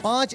5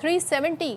370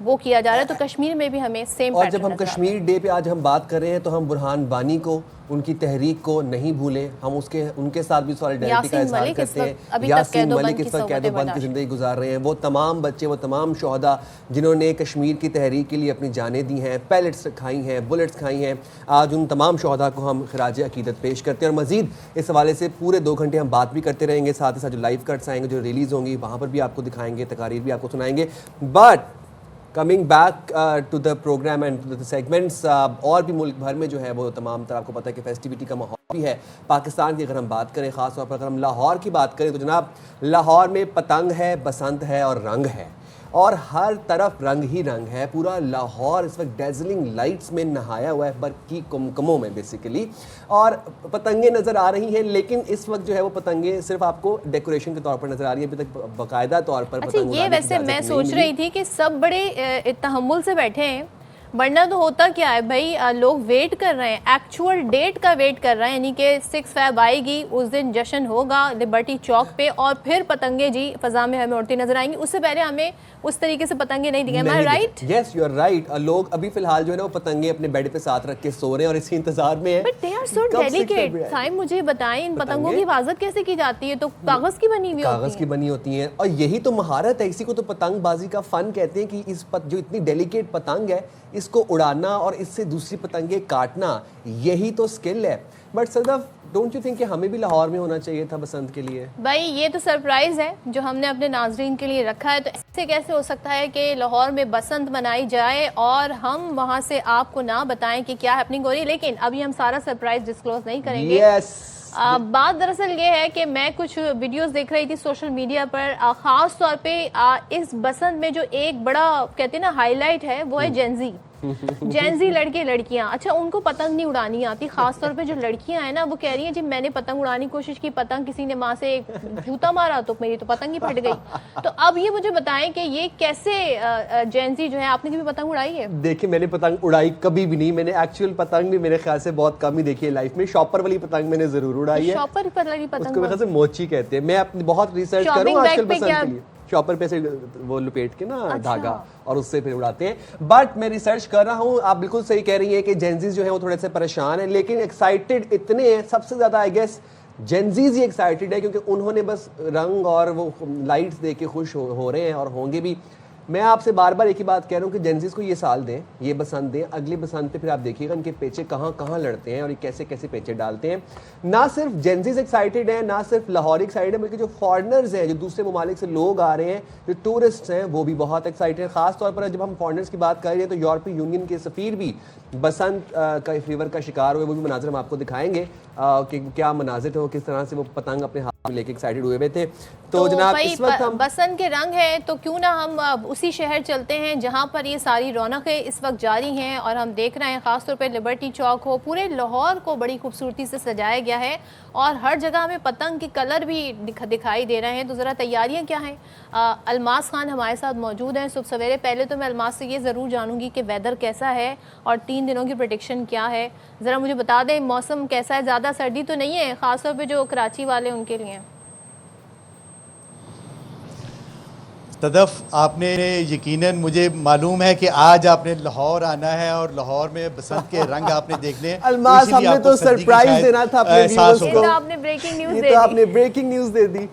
وہ کیا جا رہا ہے. تو کشمیر میں بھی ہمیں سیم. اور جب ہم کشمیر ڈے پہ آج ہم بات کر رہے ہیں تو ہم برہان بانی کو ان کی تحریک کو نہیں بھولیں. ہم ان کے ساتھ بھی سالیڈیرٹی کا اظہار کرتے ہیں. یاسین ملک اس وقت قید و بند کی زندگی گزار رہے ہیں. وہ تمام بچے، وہ تمام شہداء جنہوں نے کشمیر کی تحریک کے لیے اپنی جانیں دی ہیں، پیلٹس کھائی ہیں، بلٹس کھائی ہیں، آج ان تمام شہداء کو ہم خراج عقیدت پیش کرتے ہیں. اور مزید اس حوالے سے پورے 2 گھنٹے ہم بات بھی کرتے رہیں گے. ساتھ ہی ساتھ جو لائیو کٹس آئیں گے، جو ریلیز ہوں گی، وہاں پر بھی آپ کو دکھائیں گے، تقاریر بھی آپ کو سنائیں گے. But coming back to the programme and to the segments, اور بھی ملک بھر میں جو ہے وہ تمام طرح آپ کو پتہ ہے کہ فیسٹیوٹی کا ماحول بھی ہے. پاکستان کی اگر ہم بات کریں، خاص طور پر اگر ہم لاہور کی بات کریں تو جناب لاہور میں پتنگ ہے، بسنت ہے اور رنگ ہے، اور ہر طرف رنگ ہی رنگ ہے. پورا لاہور اس وقت ڈیزلنگ لائٹس میں نہایا ہوا ہے، برقی کمکموں میں بیسیکلی، اور پتنگیں نظر آ رہی ہیں. لیکن اس وقت جو ہے وہ پتنگیں صرف آپ کو ڈیکوریشن کے طور پر نظر آ رہی ہیں، ابھی تک باقاعدہ طور پر اچھا یہ ویسے میں سوچ رہی تھی کہ سب بڑے تحمل سے بیٹھے ہیں، ورنہ تو ہوتا کیا ہے بھائی، لوگ ویٹ کر رہے ہیں، ایکچوئل ڈیٹ کا ویٹ کر رہے ہیں. یعنی کہ 6 فیب آئے گی، اس دن جشن ہوگا لبرٹی چوک پہ، اور پھر پتنگیں جی فضا میں ہمیں اڑتی نظر آئیں گی. اس سے پہلے ہمیں اس طریقے سے پتنگیں نہیں دکھیں. میں right? Yes you are right. لوگ ابھی فی الحال جو ہے نا وہ پتنگیں اپنے بیڈ پہ ساتھ رکھ کے سو رہے ہیں اور اسی انتظار میں ہیں. But they are so delicate. صاحب مجھے بتائیں ان پتنگوں کی حفاظت کیسے کی جاتی ہے؟ تو کاغذ کی بنی ہوئی ہوتی ہیں. کاغذ کی بنی ہوتی ہیں، اور یہی تو مہارت ہے. اسی کو تو پتنگ بازی کا فن کہتے ہیں کہ اس جو اتنی ڈیلیکیٹ پتنگ ہے اس کو اڑانا اور اس سے دوسری پتنگیں کاٹنا، یہی تو سکل ہے. But Sadaf don't you think کہ ہمیں بھی لاہور میں ہونا چاہیے تھا بسنت کے لیے؟ بھائی یہ تو سرپرائز ہے جو ہم نے اپنے ناظرین کے لیے رکھا ہے. تو ایسے کیسے ہو سکتا ہے کہ لاہور میں بسنت منائی جائے اور ہم وہاں سے آپ کو نہ بتائیں کہ کیا ہیپننگ ہو رہی ہے؟ لیکن ابھی ہم سارا سرپرائز ڈسکلوز نہیں کریں گے. بات دراصل یہ ہے کہ میں کچھ ویڈیوز دیکھ رہی تھی سوشل میڈیا پر، خاص طور پہ اس بسنت میں جو ایک بڑا کہتے ہیں نا ہائی لائٹ ہے وہ ہے جینزی. جینزی لڑکے لڑکیاں، اچھا ان کو پتنگ نہیں اڑانی آتی. خاص طور پہ جو لڑکیاں ہیں نا وہ کہہ رہی ہیں جی میں نے پتنگ اڑانے کی کوشش کی، پتنگ کسی نے وہاں سے جوتا مارا تو میری تو پتنگ ہی پھٹ گئی. تو اب یہ مجھے بتائیں کہ یہ کیسے جینزی جو ہے، آپ نے کبھی پتنگ اڑائی ہے؟ دیکھیں میں نے پتنگ اڑائی کبھی بھی نہیں. میں نے ایکچوئل پتنگ بھی میرے خیال سے بہت کم ہی دیکھی ہے لائف میں. شاپر والی پتنگ میں نے ضرور اڑائی ہے. شاپر والی پتنگ اس کو میرے خیال سے موچی کہتے ہیں. میں اپنی بہت ریسرچ کروں آج کل بسنت کے لیے. شاپر پہ سے وہ لپیٹ کے نا دھاگا اور اس سے پھر اڑاتے ہیں. بٹ میں ریسرچ کر رہا ہوں. آپ بالکل صحیح کہہ رہی ہیں کہ جینزیز جو ہیں وہ تھوڑے سے پریشان ہیں، لیکن ایکسائٹیڈ اتنے ہیں. سب سے زیادہ آئی گیس جینزیز ہی ایکسائٹیڈ ہے کیونکہ انہوں نے بس رنگ اور وہ لائٹس دیکھ کے خوش ہو رہے ہیں اور ہوں گے بھی. میں آپ سے بار بار ایک ہی بات کہہ رہا ہوں کہ جینزیز کو یہ سال دیں، یہ بسنت دیں. اگلی بسنت پہ پھر آپ دیکھیے گا ان کے پیچے کہاں کہاں لڑتے ہیں اور یہ کیسے کیسے پیچے ڈالتے ہیں. نہ صرف جینزیز ایکسائٹیڈ ہیں، نہ صرف لاہوری ایکسائٹیڈ ہیں، بلکہ جو فارنرز ہیں، جو دوسرے ممالک سے لوگ آ رہے ہیں، جو ٹورسٹس ہیں، وہ بھی بہت ایکسائٹیڈ ہیں. خاص طور پر جب ہم فارنرز کی بات کر رہے ہیں تو یورپی یونین کے سفیر بھی بسنت کا فیور کا شکار ہوئے. وہ بھی مناظر ہم آپ کو دکھائیں گے کہ کیا مناظر تھے، وہ کس طرح سے وہ پتنگ اپنے ہاتھ میں لے کے ایکسائٹیڈ ہوئے تھے. تو جناب اس وقت ہم بسنت کے رنگ ہے تو کیوں نہ ہم اسی شہر چلتے ہیں جہاں پر یہ ساری رونقیں اس وقت جاری ہیں. اور ہم دیکھ رہے ہیں خاص طور پہ لبرٹی چوک ہو، پورے لاہور کو بڑی خوبصورتی سے سجایا گیا ہے اور ہر جگہ ہمیں پتنگ کے کلر بھی دکھائی دے رہے ہیں. تو ذرا تیاریاں کیا ہیں؟ الماس خان ہمارے ساتھ موجود ہیں صبح سویرے. پہلے تو میں الماس سے یہ ضرور جانوں گی کہ ویدر کیسا ہے اور 3 دنوں کی پریڈکشن کیا ہے. ذرا مجھے بتا دیں موسم کیسا ہے؟ زیادہ سردی تو نہیں ہے خاص طور پہ جو کراچی والے ان کے لیے؟ صدف آپ نے یقیناً مجھے معلوم ہے کہ آج آپ نے لاہور آنا ہے اور لاہور میں بسنت کے رنگ آپ نے دیکھنے ہیں. الماس ہم نے تو سرپرائز دینا تھا اپنے ویورز کو. یہ آپ نے بریکنگ نیوز دے دی. یہ تو آپ نے بریکنگ نیوز دے دی.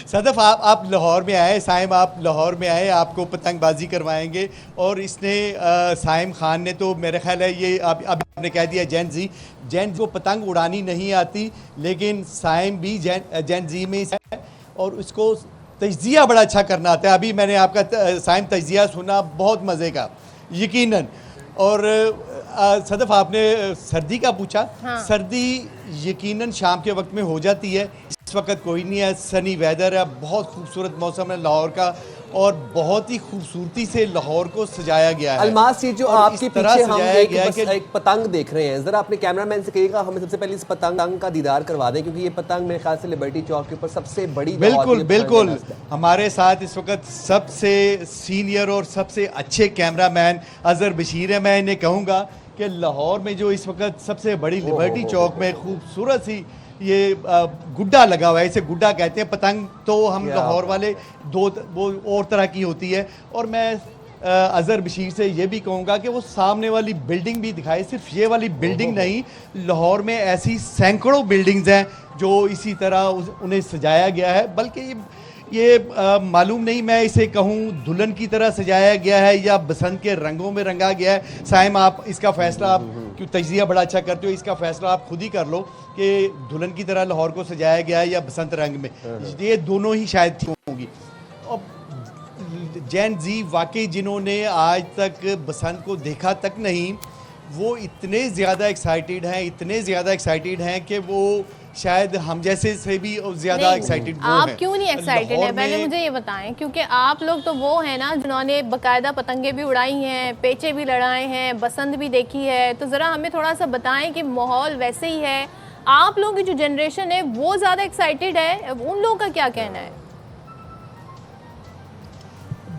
صدف آپ لاہور میں آئے، سائم آپ لاہور میں آئے، آپ کو پتنگ بازی کروائیں گے. اور اس نے سائم خان نے تو میرے خیال ہے یہ ابھی آپ نے کہہ دیا جینزی کو پتنگ اڑانی نہیں آتی، لیکن سائم بھی جینزی میں ہے اور اس کو تجزیہ بڑا اچھا کرنا آتا ہے. ابھی میں نے آپ کا سائم تجزیہ سنا، بہت مزے کا یقیناً. اور صدف آپ نے سردی کا پوچھا. سردی یقیناً شام کے وقت میں ہو جاتی ہے. اس وقت کوئی نہیں ہے، سنی ویدر ہے، بہت خوبصورت موسم ہے لاہور کا اور بہت ہی خوبصورتی سے لاہور کو سجایا گیا ہے. الماس یہ جو آپ کے پیچھے ہم ایک پتنگ دیکھ رہے ہیں، ذرا اپنے کیمرہ مین سے کہیے گا ہمیں سب سے پہلے اس پتنگ کا دیدار کروا دیں، کیونکہ یہ پتنگ میرے خیال سے لبرٹی چوک کے اوپر سب سے بڑی. بالکل بالکل. ہمارے ساتھ اس وقت سب سے سینئر اور سب سے اچھے کیمرہ مین اظہر بشیر ہے. میں انہیں کہوں گا کہ لاہور میں جو اس وقت سب سے بڑی لبرٹی چوک میں خوبصورت سی یہ گڈا لگا ہوا ہے, اسے گڈا کہتے ہیں. پتنگ تو ہم لاہور والے وہ اور طرح کی ہوتی ہے. اور میں اظہر بشیر سے یہ بھی کہوں گا کہ وہ سامنے والی بلڈنگ بھی دکھائے. صرف یہ والی بلڈنگ نہیں, لاہور میں ایسی سینکڑوں بلڈنگز ہیں جو اسی طرح انہیں سجایا گیا ہے. بلکہ یہ معلوم نہیں میں اسے کہوں دلہن کی طرح سجایا گیا ہے یا بسنت کے رنگوں میں رنگا گیا ہے. سائم آپ اس کا فیصلہ, آپ کیوں تجزیہ بڑا اچھا کرتے ہو, اس کا فیصلہ آپ خود ہی کر لو کہ دلہن کی طرح لاہور کو سجایا گیا ہے یا بسنت رنگ میں. یہ دونوں ہی شاید ٹھیک ہوں گی. جین زی واقعی جنہوں نے آج تک بسنت کو دیکھا تک نہیں, وہ اتنے زیادہ ایکسائٹیڈ ہیں کہ وہ شاید ہم جیسے سے بھی زیادہ ایکسائٹیڈ وہ ہیں. آپ کیوں نہیں ایکسائٹیڈ ہیں, پہلے مجھے یہ بتائیں, کیونکہ آپ لوگ تو وہ ہیں نا جنہوں نے باقاعدہ پتنگیں بھی اڑائی ہیں, پیچے بھی لڑائے ہیں, بسنت بھی دیکھی ہے. تو ذرا ہمیں تھوڑا سا بتائیں کہ ماحول ویسے ہی ہے, آپ لوگوں کی جو جنریشن ہے وہ زیادہ ایکسائٹیڈ ہے, ان لوگوں کا کیا کہنا ہے؟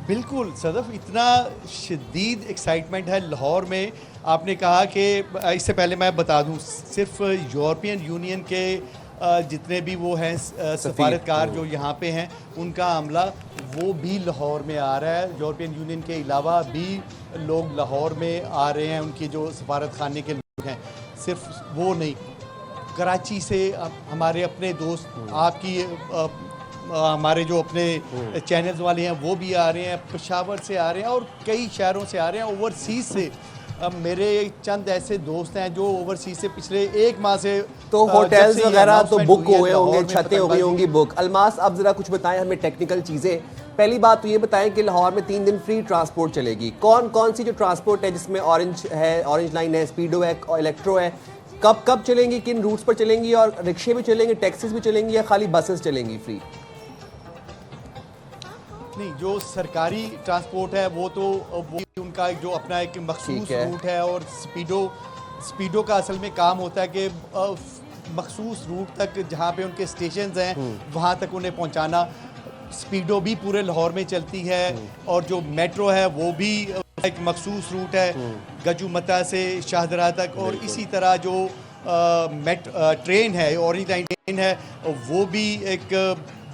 بالکل صدف, اتنا شدید ایکسائٹمنٹ ہے لاہور میں. آپ نے کہا کہ اس سے پہلے میں بتا دوں, صرف یورپین یونین کے جتنے بھی وہ ہیں سفارتکار جو یہاں پہ ہیں, ان کا عملہ وہ بھی لاہور میں آ رہا ہے. یورپین یونین کے علاوہ بھی لوگ لاہور میں آ رہے ہیں, ان کے جو سفارت خانے کے لوگ ہیں. صرف وہ نہیں, کراچی سے ہمارے اپنے دوست, آپ کی ہمارے جو اپنے چینلز والے ہیں وہ بھی آ رہے ہیں, پشاور سے آ رہے ہیں اور کئی شہروں سے آ رہے ہیں, اوورسیز سے. میرے چند ایسے دوست ہیں جو اوورسیز سے پچھلے 1 ماہ سے تو ہوٹلز وغیرہ تو بک ہوئے ہوں گے, چھتیں ہو گئی ہوں گی بک. الماس, اب ذرا کچھ بتائیں ہمیں ٹیکنیکل چیزیں. پہلی بات تو یہ بتائیں کہ لاہور میں 3 دن فری ٹرانسپورٹ چلے گی. کون سی جو ٹرانسپورٹ ہے جس میں اورنج لائن ہے, اسپیڈو ہے, الیکٹرو ہے, کب چلیں گی, کن روٹس پر چلیں گی, اور رکشے بھی چلیں گے, ٹیکسیز بھی چلیں گی, یا خالی بسز چلیں گی فری؟ نہیں, جو سرکاری ٹرانسپورٹ ہے وہ تو ان کا جو اپنا ایک مخصوص روٹ ہے, اور اسپیڈو کا اصل میں کام ہوتا ہے کہ مخصوص روٹ تک جہاں پہ ان کے اسٹیشنز ہیں وہاں تک انہیں پہنچانا. اسپیڈو بھی پورے لاہور میں چلتی ہے, اور جو میٹرو ہے وہ بھی ایک مخصوص روٹ ہے گجو متا سے شاہدرہ تک. اور اسی طرح جو ٹرین ہے, اورنج لائن ٹرین ہے, وہ بھی ایک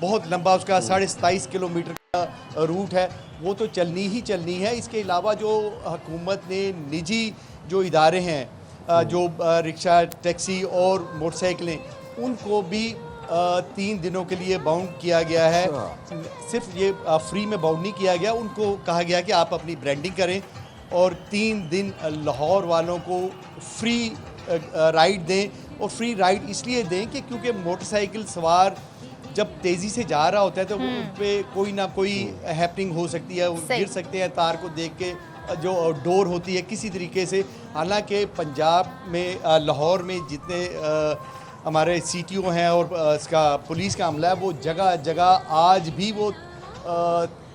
بہت لمبا, اس کا 27.5 کلومیٹر کا روٹ ہے, وہ تو چلنی ہی چلنی ہے. اس کے علاوہ جو حکومت نے نجی جو ادارے ہیں, جو رکشہ, ٹیکسی اور موٹر سائیکلیں, ان کو بھی 3 دنوں کے لیے باؤنڈ کیا گیا ہے. صرف یہ فری میں باؤنڈ نہیں کیا گیا, ان کو کہا گیا کہ آپ اپنی برانڈنگ کریں اور 3 دن لاہور والوں کو فری رائڈ دیں. اور فری رائڈ اس لیے دیں کہ کیونکہ موٹر سائیکل سوار جب تیزی سے جا رہا ہوتا ہے تو ان پہ کوئی نہ کوئی ہیپننگ ہو سکتی ہے, گر سکتے ہیں تار کو دیکھ کے, جو ڈور ہوتی ہے کسی طریقے سے. حالانکہ پنجاب میں, لاہور میں جتنے ہمارے سی ٹی او ہیں اور اس کا پولیس کا عملہ ہے, وہ جگہ جگہ آج بھی وہ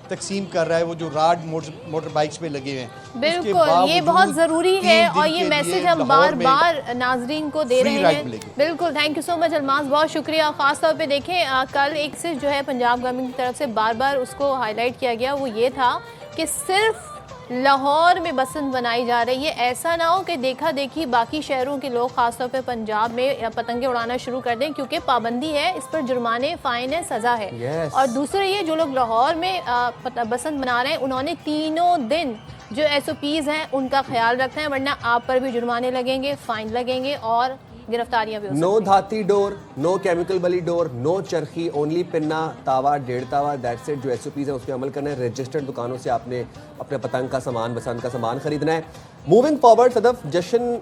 تقسیم کر رہا ہے, وہ جو راڈ موٹر بائکس پہ لگے ہیں. بالکل, یہ بہت ضروری ہے, اور یہ میسج ہم بار بار ناظرین کو دے رہے ہیں. بالکل, تھینک یو سو مچ الماس, بہت شکریہ. خاص طور پہ دیکھیں کل ایک سے جو ہے پنجاب گورنمنٹ کی طرف سے بار بار اس کو ہائی لائٹ کیا گیا, وہ یہ تھا کہ صرف لاہور میں بسنت بنائی جا رہی ہے. ایسا نہ ہو کہ دیکھا دیکھی باقی شہروں کے لوگ خاص طور پہ پنجاب میں پتنگیں اڑانا شروع کر دیں, کیونکہ پابندی ہے, اس پر جرمانے, فائن ہے, سزا ہے. اور دوسرے یہ جو لوگ لاہور میں بسنت بنا رہے ہیں, انہوں نے 3 دن جو SOPs ہیں ان کا خیال رکھنا ہے, ورنہ آپ پر بھی جرمانے لگیں گے, فائن لگیں گے, اور گرفتاریاں بھی ہو سکتی ہیں. نو دھاتی ڈور, نو کیمیکل بلی ڈور, نو چرخی, اونلی پنا, تاوا, 1.5 تاوا, دیٹس اٹ. جو SOPs ہیں اس پہ عمل کرنا ہے. رجسٹرڈ دکانوں سے آپ نے اپنے پتنگ کا سامان, بسنت کا سامان خریدنا ہے. موونگ فارورڈ صدف, جشن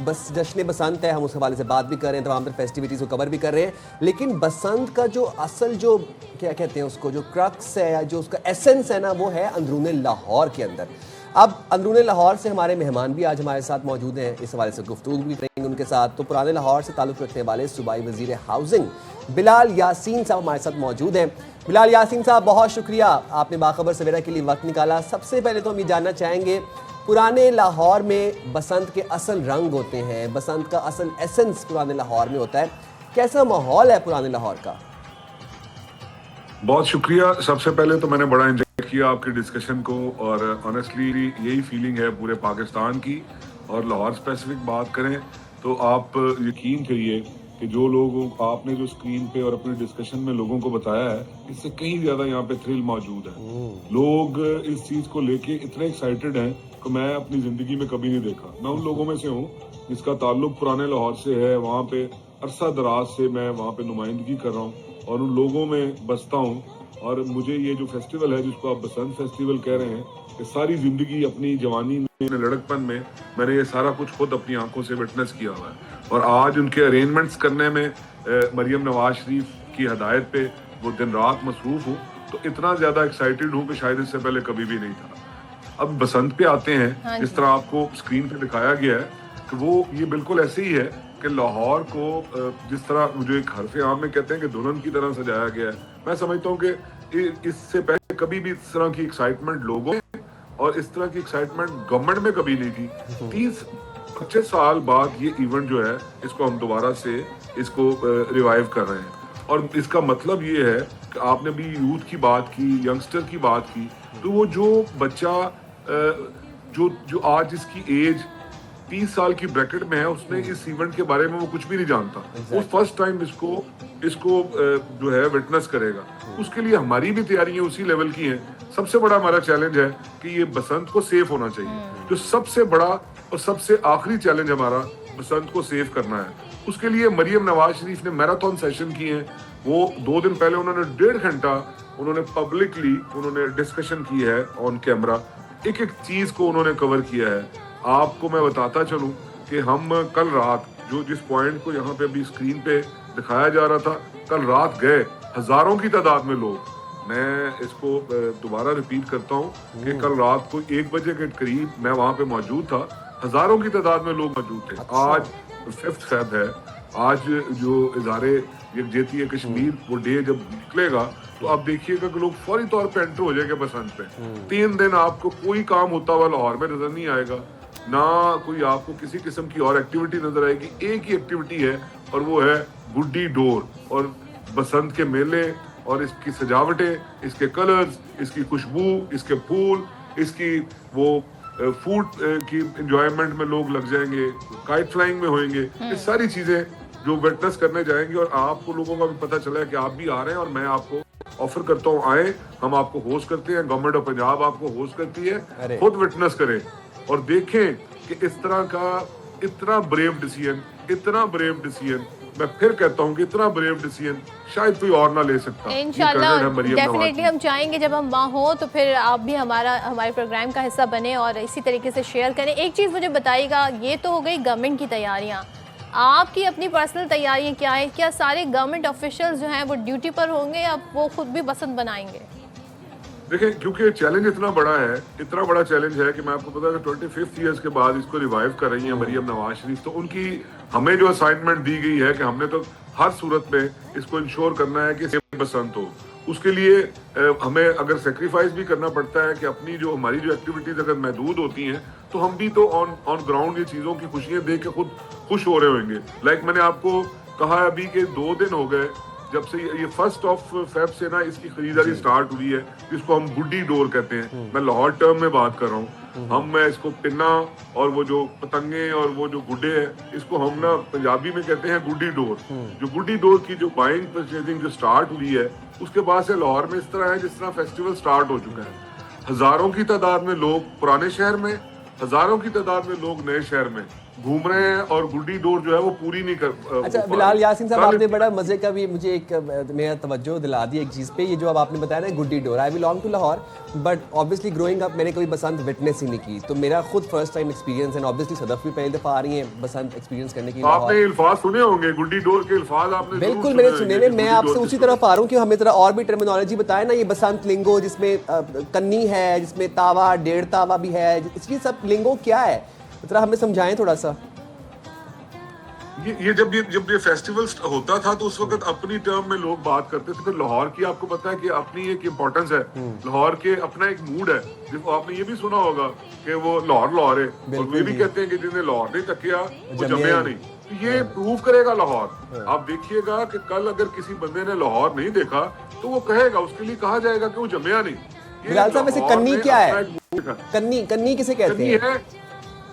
بسنت ہے, ہم اس حوالے سے بات بھی کر رہے ہیں, تمام تر فیسٹیوٹیز کو کور بھی کر رہے ہیں. لیکن بسنت کا جو اصل جو کیا کہتے ہیں اس کو, جو کرکس ہے, جو اس کا ایسنس ہے نا, وہ ہے اندرون لاہور کے اندر. اب اندرون لاہور سے ہمارے مہمان بھی آج ہمارے ساتھ موجود ہیں, اس حوالے سے گفتگو بھی کریں گے ان کے ساتھ. تو پرانے لاہور سے تعلق رکھنے والے صوبائی وزیر ہاؤسنگ بلال یاسین صاحب ہمارے ساتھ موجود ہیں. بلال یاسین صاحب, بہت شکریہ, آپ نے باخبر سویرا کے لیے وقت نکالا. سب سے پہلے تو ہم یہ جاننا چاہیں گے, پرانے لاہور میں بسنت کے اصل رنگ ہوتے ہیں, بسنت کا اصل ایسنس پرانے لاہور میں ہوتا ہے, کیسا ماحول ہے پرانے لاہور کا؟ بہت شکریہ. سب سے پہلے تو میں نے بڑا انجوائے کیا آپ کی ڈسکشن کو, اور آنیسٹلی یہی فیلنگ ہے پورے پاکستان کی. اور لاہور اسپیسیفک بات کریں تو آپ یقین کریے کہ جو لوگوں آپ نے جو اسکرین پہ اور اپنے ڈسکشن میں لوگوں کو بتایا ہے اس سے کہیں زیادہ یہاں پہ تھرل موجود ہے. لوگ اس چیز کو لے کے اتنے ایکسائٹڈ ہیں کہ میں اپنی زندگی میں کبھی نہیں دیکھا. میں ان لوگوں میں سے ہوں جس کا تعلق پرانے لاہور سے ہے, وہاں پہ عرصہ دراز سے میں وہاں پہ نمائندگی کر رہا ہوں اور ان لوگوں میں بستا ہوں. اور مجھے یہ جو فیسٹیول ہے جس کو آپ بسنت فیسٹیول کہہ رہے ہیں, کہ ساری زندگی اپنی جوانی میں لڑکپن میں نے یہ سارا کچھ خود اپنی آنکھوں سے وٹنس کیا ہوا ہے. اور آج ان کے ارینجمنٹس کرنے میں مریم نواز شریف کی ہدایت پہ وہ دن رات مصروف ہوں, تو اتنا زیادہ ایکسائٹیڈ ہوں کہ شاید اس سے پہلے کبھی بھی نہیں تھا. اب بسنت پہ آتے ہیں, جس طرح آپ کو اسکرین پہ دکھایا گیا ہے کہ وہ یہ بالکل ایسے ہی ہے کہ لاہور کو جس طرح جو ایک حرف عام میں کہتے ہیں کہ دلہن کی طرح سجایا گیا ہے. میں سمجھتا ہوں کہ اس سے پہلے کبھی بھی اس طرح کی ایکسائٹمنٹ لوگوں میں اور اس طرح کی ایکسائٹمنٹ گورنمنٹ میں کبھی نہیں تھی. 25 سال بعد یہ ایونٹ جو ہے اس کو ہم دوبارہ سے اس کو ریوائیو کر رہے ہیں. اور اس کا مطلب یہ ہے کہ آپ نے بھی یوتھ کی بات کی, ینگسٹر کی بات کی, تو وہ جو بچہ جو آج اس کی ایج 30 سال کی بریکٹ میں ہے, اس نے اس ایونٹ کے بارے میں وہ کچھ بھی نہیں جانتا. وہ فرسٹ ٹائم اس کو جو ہے وٹنس کرے گا. اس کے لیے ہماری بھی تیاریاں اسی لیول کی ہیں. سب سے بڑا ہمارا چیلنج ہے کہ یہ بسنت کو سیف ہونا چاہیے. جو سب سے بڑا اور سب سے آخری چیلنج ہمارا بسنت کو سیف کرنا ہے. اس کے لیے مریم نواز شریف نے میراتھن سیشن کیے ہیں. وہ 2 دن پہلے انہوں نے 1.5 گھنٹہ انہوں نے پبلکلی ڈسکشن کی ہے آن کیمرہ. ایک چیز کو انہوں نے کور کیا ہے. آپ کو میں بتاتا چلوں کہ ہم کل رات جس پوائنٹ کو یہاں پہ ابھی اسکرین پہ دکھایا جا رہا تھا, کل رات گئے ہزاروں کی تعداد میں لوگ. میں اس کو دوبارہ ریپیٹ کرتا ہوں کہ کل رات کو 1 بجے کے قریب میں وہاں پہ موجود تھا. ہزاروں کی تعداد میں لوگ موجود تھے. آج 5 فیب ہے. آج جو اظہار یکجہتی کشمیر وہ ڈے جب نکلے گا تو آپ دیکھیے گا کہ لوگ فوری طور پہ انٹر ہو جائے گا بسنت پہ. 3 دن آپ کو کوئی کام ہوتا ہوا لاہور میں نظر نہیں آئے گا, نہ کوئی آپ کو کسی قسم کی اور ایکٹیویٹی نظر آئے گی. ایک ہی ایکٹیویٹی ہے اور وہ ہے گڈی ڈور. اور بسنت کے میلے اور اس کی سجاوٹیں, اس کے کلرز, اس کی خوشبو, اس کے پھول, اس کی وہ فوڈ کی انجوائمنٹ میں لوگ لگ جائیں گے, کائٹ فلائنگ میں ہوئیں گے. یہ ساری چیزیں جو وٹنس کرنے جائیں گے. اور آپ کو لوگوں کا بھی پتہ چلا ہے کہ آپ بھی آ رہے ہیں, اور میں آپ کو آفر کرتا ہوں آئیں, ہم آپ کو ہوسٹ کرتے ہیں. گورنمنٹ آف پنجاب آپ کو ہوسٹ کرتی ہے. خود وٹنس کریں اور دیکھیں کہ اس طرح کا اتنا بریو ڈیسیژن میں پھر کہتا ہوں کہ اتنا بریو ڈیسیژن شاید کوئی اور نہ لے سکتا. انشاءاللہ ڈیفینیٹلی ہم چاہیں گے جب ہم وہاں ہوں تو پھر آپ بھی ہمارے پروگرام کا حصہ بنیں اور اسی طریقے سے شیئر کریں. ایک چیز مجھے بتائیے گا, یہ تو ہو گئی گورنمنٹ کی تیاریاں, آپ کی اپنی پرسنل تیاریاں کیا ہیں؟ کیا سارے گورنمنٹ آفیشلز جو ہیں وہ ڈیوٹی پر ہوں گے یا وہ خود بھی بسنت بنائیں گے؟ دیکھیں, کیونکہ چیلنج اتنا بڑا چیلنج ہے کہ میں آپ کو پتا کہ 25 ایئرس کے بعد اس کو ریوائیو کر رہی ہیں مریم نواز شریف. تو ان کی ہمیں جو اسائنمنٹ دی گئی ہے کہ ہم نے تو ہر صورت میں اس کو انشور کرنا ہے کہ بسنت ہو. اس کے لیے ہمیں اگر سیکریفائز بھی کرنا پڑتا ہے کہ اپنی جو ہماری جو ایکٹیویٹیز اگر محدود ہوتی ہیں تو ہم بھی تو آن گراؤنڈ یہ چیزوں کی خوشیاں دیکھ کے خود خوش ہو رہے ہوئیں گے. لائک میں نے آپ کو کہا ابھی کہ 2 دن ہو گئے جب سے یہ 1 فیب سے نا اس کی خریداری سٹارٹ ہوئی ہے, جس کو ہم گڈی ڈور کہتے ہیں. میں لاہور ٹرم میں بات کر رہا ہوں. میں اس کو پنا اور وہ جو پتنگیں اور وہ جو گڈے ہیں, اس کو ہم نا پنجابی میں کہتے ہیں گڈی ڈور. جو گڈی ڈور کی جو بائنگ پرچیزنگ جو سٹارٹ ہوئی ہے, اس کے بعد سے لاہور میں اس طرح ہے جس طرح فیسٹیول سٹارٹ ہو چکا ہے. ہزاروں کی تعداد میں لوگ پرانے شہر میں, ہزاروں کی تعداد میں لوگ نئے شہر میں گھوم رہے ہیں اور گڈی ڈور جو ہے وہ پوری نہیں کر. اچھا بلال یاسین صاحب, آپ نے بڑا مزے کا بھی مجھے ایک میرا توجہ دلا دی ایک چیز پہ. یہ جو اب آپ نے بتایا نا گڈی ڈور, I belong to Lahore but obviously growing up میں نے کبھی بسنت وٹنس ہی نہیں کی, تو میرا خود فرسٹ ٹائم ایکسپیرینس ہے. آبویسلی صدف بھی پہلی دفعہ آ رہی ہیں بسنت ایکسپیرینس کرنے کے لیے. آپ نے الفاظ سنے ہوں گے گڈی ڈور کے الفاظ, آپ نے بالکل میں نے سنے. میں آپ سے اسی طرف آ رہا ہوں کہ ہمیں ذرا اور بھی ٹرمینالوجی بتائیں نا. یہ بسنت لنگو جس میں کنی ہے, جس میں تاوا 1.5 تاوا بھی ہے, اس کی سب لنگو کیا ہے, ذرا ہمیں سمجھائیں تھوڑا سا. یہ جب یہ فیسٹیول ہوتا تھا تو اس وقت اپنی ٹرم میں لوگ بات کرتے تھے. پھر لاہور کی آپ کو پتا ہے کہ اپنی ایک امپورٹنس ہے, لاہور کے اپنا ایک موڈ ہے. جس کو آپ نے یہ بھی سنا ہوگا کہ وہ لاہور ہے, اور یہ بھی کہتے ہیں کہ جنہیں لاہور نہیں تکیا وہ جمیا نہیں. تو یہ پروو کرے گا لاہور. آپ دیکھیے گا کہ کل اگر کسی بندے نے لاہور نہیں دیکھا تو وہ کہے گا, اس کے لیے کہا جائے گا کہ وہ جمیا نہیں. بلال صاحب ویسے کنی کیا ہے؟ کنی کسے کہتے ہیں؟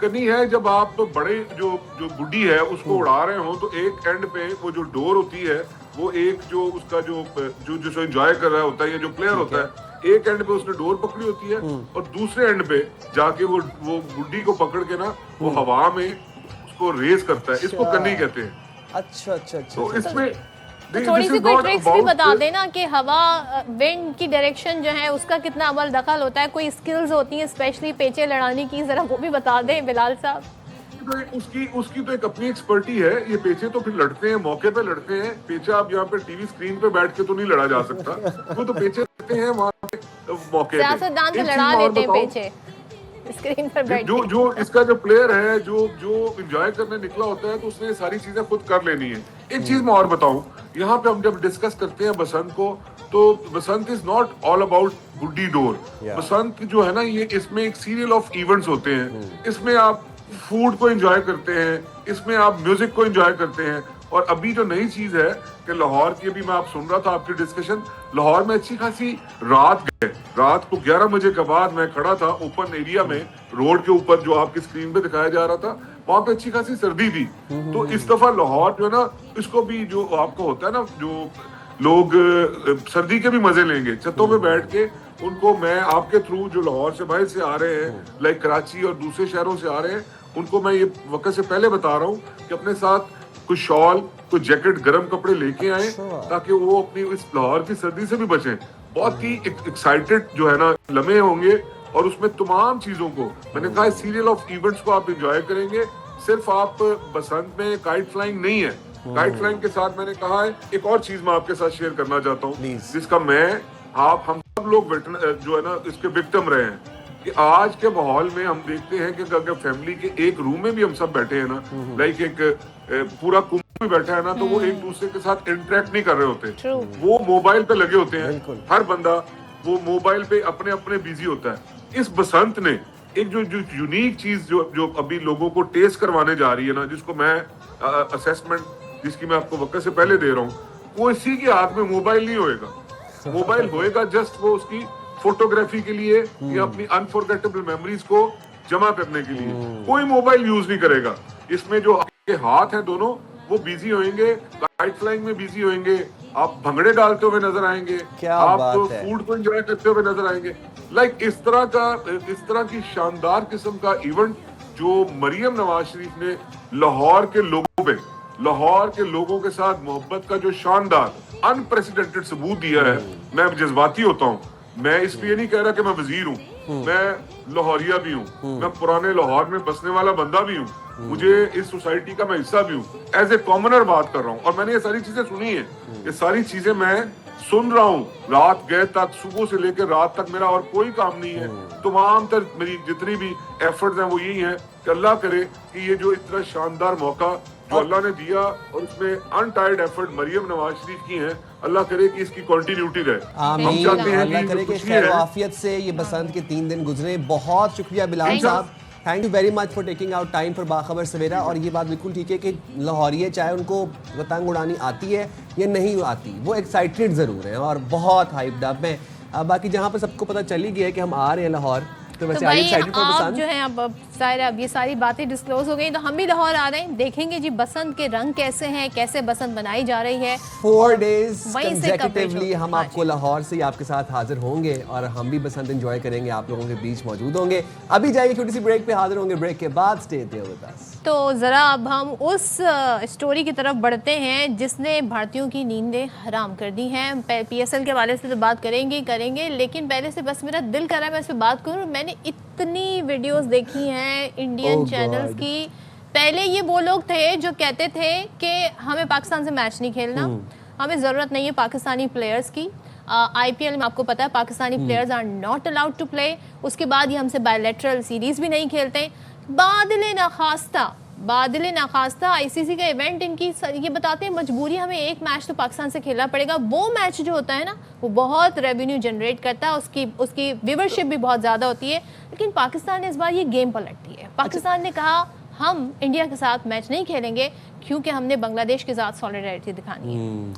کنی ہے جب آپ بڑے جو گڈی ہے اس کو اڑا رہے ہوں تو ایک اینڈ پہ وہ جو ڈور ہوتی ہے وہ ایک جو اس کا جو انجوائے کر رہا ہوتا ہے یا جو پلیئر ہوتا ہے ایک اینڈ پہ اس نے ڈور پکڑی ہوتی ہے اور دوسرے اینڈ پہ جا کے وہ گڈی کو پکڑ کے نا وہ ہوا میں اس کو ریز کرتا ہے, اس کو کنی کہتے ہیں. اچھا تو اس میں تو تھوڑی سی کوئی ٹرکس بھی بتا دینا کہ ہوا ونڈ کی ڈائریکشن جو ہے اس کا کتنا عمل دخل ہوتا ہے, کوئی اسکلز ہوتی ہیں اسپیشلی پیچے لڑانے کی, ذرا وہ بھی بتا دیں بلال صاحب. اس کی تو ایک اپنی ایکسپرٹی ہے. یہ پیچے تو پھر لڑتے ہیں, موقع پہ لڑتے ہیں. پیچا اب یہاں پہ ٹی وی اسکرین پہ بیٹھ کے تو نہیں لڑا جا سکتا, وہ تو پیچے لڑتے ہیں وہاں پہ موقع پہ. سیاستدان تو لڑا لیتے ہیں پیچے اسکرین پر بیٹھ کے. جو اس کا جو پلیئر ہے جو انجوائے کرنے نکلا ہوتا ہے تو اس نے یہ ساری چیزیں خود کر لینی ہے. ایک چیز میں اور بتاؤں, یہاں پہ ہم جب ڈسکس کرتے ہیں بسنت کو تو Basant is not all about گڈی ڈور. بسنت جو ہے نا یہ اس میں ایک سیریل آف ایونٹس ہوتے ہیں. اس میں آپ فوڈ کو انجوائے کرتے ہیں, اس میں آپ میوزک کو انجوائے کرتے ہیں. اور ابھی جو نئی چیز ہے کہ لاہور کی, ابھی میں آپ سن رہا تھا آپ کی ڈسکشن, لاہور میں اچھی خاصی رات گئے, رات کو 11 بجے کے بعد میں کھڑا تھا اوپن ایریا میں روڈ کے اوپر جو آپ کی اسکرین پہ دکھایا جا رہا تھا, وہاں پہ اچھی خاصی سردی تھی. تو اس دفعہ لاہور جو ہے نا اس کو بھی جو آپ کو ہوتا ہے نا جو لوگ سردی کے بھی مزے لیں گے چھتوں پہ بیٹھ کے, ان کو میں آپ کے تھرو جو لاہور سے باہر سے آ رہے ہیں لائک کراچی اور دوسرے شہروں سے آ رہے ہیں ان کو میں یہ وقت سے پہلے بتا رہا ہوں کہ اپنے ساتھ کوئی شال کوئی جیکٹ گرم کپڑے لے کے آئیں تاکہ وہ اپنی اس لاہور کی سردی سے بھی بچیں. بہت ہی ایکسائٹڈ جو ہے نا لمحے ہوں گے اور اس میں تمام چیزوں کو میں نے کہا سیریل آف ایونٹس کو آپ انجوائے کریں گے. صرف آپ بسنت میں کائٹ فلائنگ نہیں ہے, کائٹ فلائنگ کے ساتھ میں نے کہا ہے ایک اور چیز میں آپ کے ساتھ شیئر کرنا چاہتا ہوں جس کا میں ہم سب لوگ جو ہے نا اس کے وکٹم رہے ہیں. کہ آج کے ماحول میں ہم دیکھتے ہیں کہ اگر فیملی کے ایک روم میں بھی ہم سب بیٹھے ہیں نا, لائک ایک پورا کنبہ بھی بیٹھا ہے نا, تو وہ ایک دوسرے کے ساتھ انٹریکٹ نہیں کر رہے ہوتے, وہ موبائل پہ لگے ہوتے ہیں. ہر بندہ وہ موبائل پہ اپنے اپنے بیزی ہوتا ہے. اس بسنت نے ایک جو یونیک چیز جو ابھی لوگوں کو ٹیسٹ کروانے جا رہی ہے نا, جس کو میں اسیسمنٹ جس کی میں آپ کو وقت سے پہلے دے رہا ہوں, وہ اسی کے ہاتھ میں موبائل نہیں ہوئے گا. موبائل ہوئے گا جسٹ وہ اس کی فوٹوگرافی کے لیے یا اپنی انفارگیٹیبل میموریز کو جمع کرنے کے لیے. کوئی موبائل یوز نہیں کرے گا. اس میں جو آپ کے ہاتھ ہیں دونوں وہ بیزی ہوئیں گے, کائٹ فلائنگ میں بیزی ہوئیں گے, آپ بھنگڑے ڈالتے ہوئے نظر آئیں گے, آپ فوڈ کو انجوائے کرتے ہوئے نظر آئیں گے. لائک اس طرح کی شاندار قسم کا ایونٹ جو مریم نواز شریف نے لاہور کے لوگوں پہ, لاہور کے لوگوں کے ساتھ محبت کا جو شاندار انپریسیڈنٹڈ ثبوت دیا ہے. میں جذباتی ہوتا ہوں, میں اس لیے نہیں کہہ رہا کہ میں وزیر ہوں, میں لاہوریا بھی ہوں, میں پرانے لاہور میں بسنے والا بندہ بھی ہوں, مجھے اس سوسائٹی کا میں حصہ بھی ہوں. ایز اے کامنر بات کر رہا ہوں اور میں نے یہ ساری چیزیں سنی ہیں. یہ ساری چیزیں میں سن رہا ہوں رات گئے تک, صبح سے لے کے رات تک میرا اور کوئی کام نہیں ہے. تمام تر میری جتنی بھی ایفرٹس ہیں وہ یہی ہیں کہ اللہ کرے کہ یہ جو اتنا شاندار موقع جو اللہ نے دیا اور اس میں انٹائرڈ ایفرٹ مریم نواز شریف کی ہیں, اللہ کرے کہ اس کی کنٹینیوٹی رہے. آمین. اللہ کرے کہ خیر و عافیت سے یہ بسنت کے 3 دن گزرے. بہت شکریہ بلال صاحب, thank you very much for taking out time for باخبر سویرا. اور یہ بات بالکل ٹھیک ہے کہ لاہوریے چاہے ان کو پتنگ اڑانی آتی ہے یا نہیں آتی, وہ ایکسائٹیڈ ضرور ہیں اور بہت ہائپڈ اپ ہیں. باقی جہاں پر سب کو پتہ چل ہی گیا ہے کہ ہم آ رہے ہیں لاہور, تو ویسے آپ جو ہیں اب ظاہر اب یہ ساری باتیں ڈسکلوز ہو گئی تو ہم بھی لاہور آ رہے ہیں, دیکھیں گے جی بسنت کے رنگ کیسے ہیں, کیسے بسنت بنائی جا رہی ہے. 4 days کنزیکٹیولی ہم آپ کو لاہور سے آپ کے ساتھ حاضر ہوں گے اور ہم بھی بسنت انجوائے کریں گے, آپ لوگوں کے بیچ موجود ہوں گے. ابھی جائیں گے چھوٹی سی بریک پہ, حاضر ہوں گے بریک کے بعد. Stay there with us. تو ذرا اب ہم اس اسٹوری کی طرف بڑھتے ہیں جس نے بھارتیوں کی نیندیں حرام کر دی ہیں. پی ایس ایل کے حوالے سے تو بات کریں گے, لیکن پہلے سے بس میرا دل کر رہا ہے میں اس پہ بات کروں. میں نے اتنی ویڈیوز دیکھی ہیں انڈین چینلز کی. پہلے یہ وہ لوگ تھے جو کہتے تھے کہ ہمیں پاکستان سے میچ نہیں کھیلنا, ہمیں ضرورت نہیں ہے پاکستانی پلیئرز کی. آئی پی ایل میں آپ کو پتا ہے Pakistani players are not allowed to play. اس کے بعد یہ ہم سے بائی لیٹرل سیریز بھی نہیں کھیلتے. بادل ناخواستہ آئی سی سی کا ایونٹ ان کی یہ بتاتے ہیں مجبوری ہمیں ایک میچ تو پاکستان سے کھیلنا پڑے گا. وہ میچ جو ہوتا ہے نا وہ بہت ریونیو جنریٹ کرتا ہے, اس کی ویورشپ بھی بہت زیادہ ہوتی ہے. لیکن پاکستان نے اس بار یہ گیم پلٹ دی ہے. پاکستان نے کہا ہم انڈیا کے ساتھ میچ نہیں کھیلیں گے کیونکہ ہم نے بنگلہ دیش کے ساتھ سولیڈیرٹی دکھانی ہے.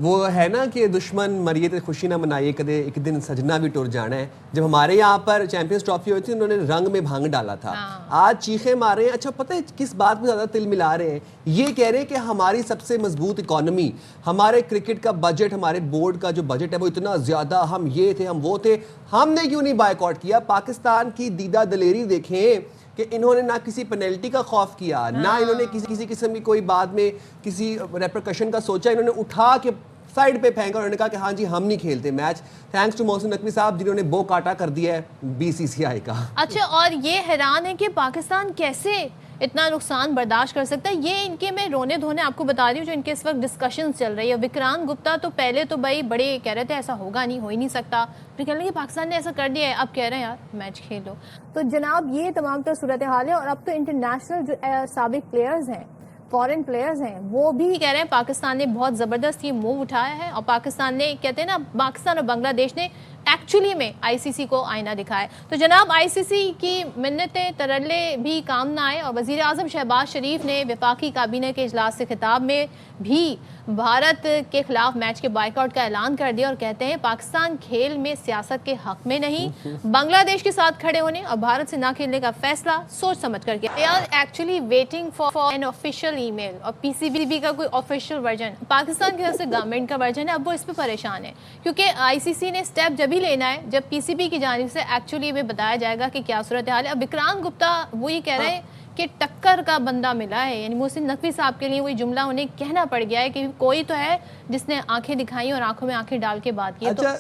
وہ ہے نا کہ دشمن مریے تے خوشی نہ منائیے کدے ایک دن سجنا بھی ٹر جانا ہے. جب ہمارے یہاں پر چیمپئنز ٹرافی ہوئی تھی انہوں نے رنگ میں بھانگ ڈالا تھا. آج چیخیں مار رہے ہیں. اچھا پتہ ہے کس بات میں زیادہ تل ملا رہے ہیں؟ یہ کہہ رہے ہیں کہ ہماری سب سے مضبوط اکانومی, ہمارے کرکٹ کا بجٹ, ہمارے بورڈ کا جو بجٹ ہے وہ اتنا زیادہ, ہم یہ تھے ہم وہ تھے, ہم نے کیوں نہیں بائیکاٹ کیا؟ پاکستان کی دیدہ دلیری دیکھیں کہ انہوں نے نہ کسی پینلٹی کا خوف کیا, نہ انہوں نے کسی قسم کی کوئی بعد میں کسی ریپرکشن کا سوچا. انہوں نے اٹھا کے سائڈ پہ پھینکا اور انہوں نے کہا کہ ہاں جی ہم نہیں کھیلتے match. Thanks to Mohsin Naqvi صاحب جنہوں نے بو کاٹا کر دیا ہے BCCI کا. اچھا, اور یہ حیران ہے کہ پاکستان کیسے اتنا نقصان برداشت کر سکتا ہے. یہ ان کے میں رونے دھونے آپ کو بتا رہی ہوں جو ان کے اس وقت ڈسکشنز چل رہی ہے. وکرانت گپتا تو پہلے تو بھائی بڑے کہہ رہے تھے ایسا ہوگا نہیں, ہو ہی نہیں سکتا, پھر کہنے لگے پاکستان نے ایسا کر دیا ہے, اب کہہ رہے ہیں یار میچ کھیلو. تو جناب یہ تمام تر صورتحال ہے. اور اب تو انٹرنیشنل جو سابق پلیئرز ہیں, فورن پلیئرز ہیں, وہ بھی کہہ رہے ہیں پاکستان نے بہت زبردست یہ موو اٹھایا ہے. اور پاکستان نے کہتے ہیں نا, پاکستان اور بنگلہ دیش نے ایکچولی میں ICC کو آئینہ دکھائے. تو جناب ICC کی منتیں ترلے بھی کام نہ آئے. اور وزیر اعظم شہباز شریف نے وفاقی کابینہ کے اجلاس سے خطاب میں بھی بھارت کے خلاف میچ کے بائیکاٹ کا اعلان کر دیا اور کہتے ہیں پاکستان کھیل میں سیاست کے حق میں نہیں, بنگلہ دیش کے ساتھ کھڑے ہونے اور بھارت سے نہ کھیلنے کا فیصلہ سوچ سمجھ کر کیا. They are actually waiting for an official email اور PCB کا کوئی official version پاکستان کی طرف سے گورنمنٹ کا ورژن ہے. اب وہ اس پہ پریشان ہے کیونکہ ICC نے اسٹیپ جب ہی لینا ہے جب PCB کی جانب سے ایکچولی میں بتایا جائے گا کہ کیا صورتحال ہے. اب وکرانت گپتا وہی کہہ رہے ہیں کہ ٹکر کا بندہ ملا ہے, یعنی محسن نقوی صاحب کے لیے وہی جملہ انہیں کہنا پڑ گیا ہے کہ کوئی تو ہے جس نے آنکھیں دکھائی اور آنکھوں میں آنکھیں ڈال کے بات کی. اچھا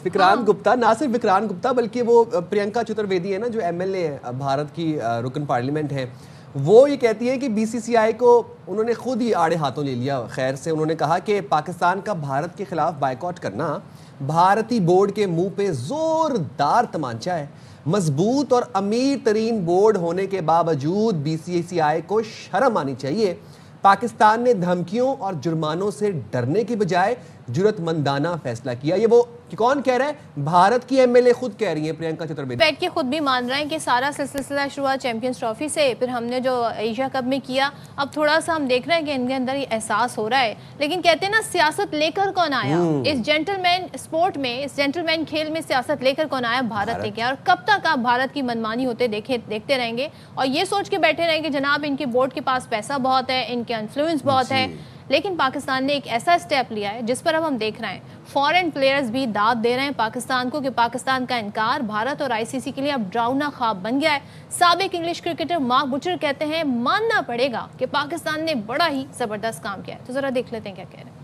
وکرانت گپتا, نہ صرف وکرانت گپتا بلکہ وہ پرینکا چترویدی ہے نا جو MLA ہے بھارت کی رکن پارلیمنٹ ہے, وہ یہ کہتی ہے کہ BCCI کو انہوں نے خود ہی آڑے ہاتھوں لے لیا. خیر سے انہوں نے کہا کہ پاکستان کا بھارت کے خلاف بائیکاٹ کرنا بھارتی بورڈ کے منہ پہ زوردار تمانچہ ہے. مضبوط اور امیر ترین بورڈ ہونے کے باوجود BCCI کو شرم آنی چاہیے. پاکستان نے دھمکیوں اور جرمانوں سے ڈرنے کی بجائے جرت مندانہ فیصلہ کیا. یہ وہ کون کہہ رہا ہے؟ بھارت کی MLA خود کہہ رہی ہیں, پرینکا چترویدی بیٹھ کے خود بھی مان رہے ہیں کہ سارا سلسلہ شروع ہوا چیمپئنز ٹرافی سے, پھر ہم نے جو ایشیا کپ میں کیا, اب تھوڑا سا ہم دیکھ رہے ہیں کہ ان کے اندر یہ احساس ہو رہا ہے. لیکن کہتے ہیں نا سیاست لے کر کون آیا اس جینٹل مین اسپورٹ میں, اس جینٹل مین کھیل میں سیاست لے کر کون آیا؟ بھارت لے کے. اور کب تک آپ بھارت کی منمانی ہوتے دیکھتے رہیں گے اور یہ سوچ کے بیٹھے رہیں گے جناب ان کے بورڈ کے پاس پیسہ بہت ہے, ان کے انفلوئنس بہت ہے. لیکن پاکستان نے ایک ایسا اسٹیپ لیا ہے جس پر اب ہم دیکھ رہے ہیں فورن پلیئرز بھی داد دے رہے ہیں پاکستان کو کہ پاکستان کا انکار بھارت اور ICC کے لیے اب ڈراؤنا خواب بن گیا ہے. سابق انگلش کرکٹر مارک بچر کہتے ہیں ماننا پڑے گا کہ پاکستان نے بڑا ہی زبردست کام کیا ہے. تو ذرا دیکھ لیتے ہیں کیا کہہ رہے ہیں.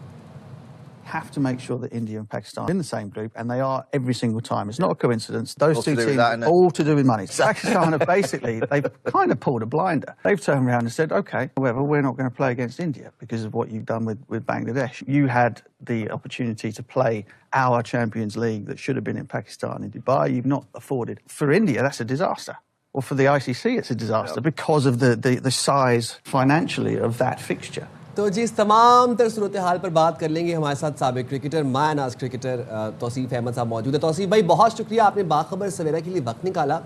Have to make sure that India and Pakistan are in the same group, and they are every single time. It's not a coincidence. Those two teams, all to do with money. Pakistan have basically, they've kind of pulled a blinder. They've turned around and said, okay, however, we're not going to play against India because of what you've done with Bangladesh. You had the opportunity to play our Champions League that should have been in Pakistan in Dubai. You've not afforded. For India, that's a disaster. Or for the ICC, it's a disaster because of the size financially of that fixture. تو جی اس تمام تر صورتحال پر بات کر لیں گے. ہمارے ساتھ سابق کرکٹر, مایا ناز کرکٹر توصیف احمد صاحب موجود ہے. توصیف بھائی بہت شکریہ, آپ نے باخبر سویرا کے لیے وقت نکالا.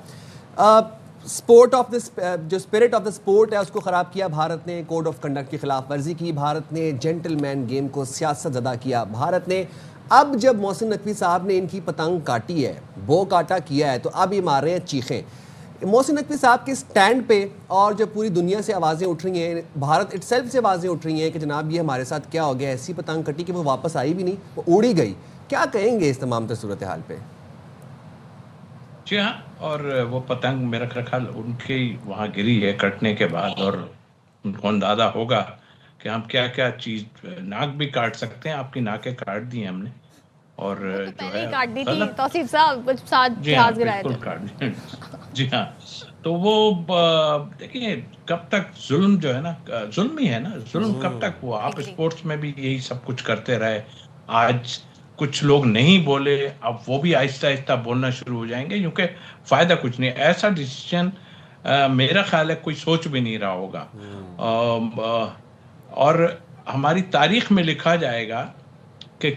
اسپورٹ آف دا جو اسپرٹ آف دا اسپورٹ ہے اس کو خراب کیا بھارت نے, کوڈ آف کنڈکٹ کی خلاف ورزی کی بھارت نے, جینٹل مین گیم کو سیاست زدہ کیا بھارت نے. اب جب محسن نقوی صاحب نے ان کی پتنگ کاٹی ہے, بو کاٹا کیا ہے, تو اب یہ مار رہے ہیں چیخیں. محسن نقوی صاحب کے سٹینڈ پہ اور جو پوری دنیا سے آوازیں اٹھ رہی ہیں, بھارت اٹ سیلف سے آوازیں اٹھ رہی ہیں کہ جناب یہ ہمارے ساتھ کیا ہو گیا, ایسی پتنگ کٹی کہ وہ واپس آئی بھی نہیں, وہ اڑی گئی. کیا کہیں گے اس تمام تر صورتحال پہ؟ جی ہاں, اور وہ پتنگ میرا خیال ان کی وہاں گری ہے کٹنے کے بعد, اور ان کو اندازہ ہوگا کہ ہم کیا کیا چیز, ناک بھی کاٹ سکتے ہیں, آپ کی ناکیں کاٹ دی ہیں ہم نے, اور جو ہے کاٹ دی تھی توصیف صاحب, ساتھ جہاز گرائے تھے. کاٹ دی. جی ہاں, تو وہ دیکھیے کب تک ظلم جو ہے نا, ظلم ہی ہے نا, ظلم کب تک ہوا. آپ اسپورٹس میں بھی یہی سب کچھ کرتے رہے. آج کچھ لوگ نہیں بولے, اب وہ بھی آہستہ آہستہ بولنا شروع ہو جائیں گے, کیونکہ فائدہ کچھ نہیں. ایسا ڈیسیژن میرا خیال ہے کوئی سوچ بھی نہیں رہا ہوگا, اور ہماری تاریخ میں لکھا جائے گا کہ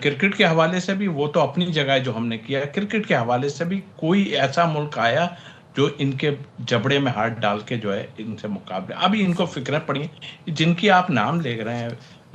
کرکٹ کے حوالے سے بھی وہ تو اپنی جگہ جو ہم نے کیا, کرکٹ کے حوالے سے بھی کوئی ایسا ملک آیا جو ان کے جبڑے میں ہاتھ ڈال کے جو ہے ان سے مقابلے. ابھی ان کو فکریں پڑی جن کی آپ نام لے رہے ہیں,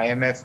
IMF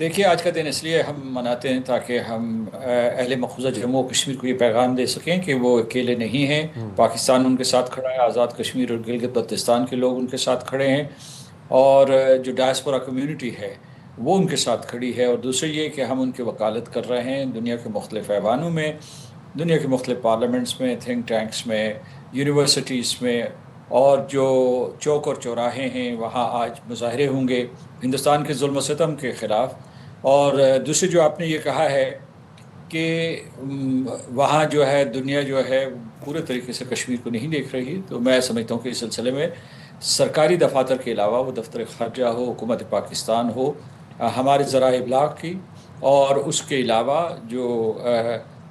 دیکھیے آج کا دن اس لیے ہم مناتے ہیں تاکہ ہم اہل مقبوضہ جموں و کشمیر کو یہ پیغام دے سکیں کہ وہ اکیلے نہیں ہیں. پاکستان ان کے ساتھ کھڑا ہے، آزاد کشمیر اور گلگت بلتستان کے لوگ ان کے ساتھ کھڑے ہیں، اور جو ڈائسپورا کمیونٹی ہے وہ ان کے ساتھ کھڑی ہے. اور دوسرے یہ کہ ہم ان کی وکالت کر رہے ہیں دنیا کے مختلف ایوانوں میں، دنیا کے مختلف پارلیمنٹس میں، تھنک ٹینکس میں، یونیورسٹیز میں، اور جو چوک اور چوراہے ہیں وہاں آج مظاہرے ہوں گے ہندوستان کے ظلم و ستم کے خلاف. اور دوسری جو آپ نے یہ کہا ہے کہ وہاں جو ہے دنیا جو ہے پورے طریقے سے کشمیر کو نہیں دیکھ رہی، تو میں سمجھتا ہوں کہ اس سلسلے میں سرکاری دفاتر کے علاوہ، وہ دفتر خارجہ ہو، حکومت پاکستان ہو، ہمارے ذرائع ابلاغ کی، اور اس کے علاوہ جو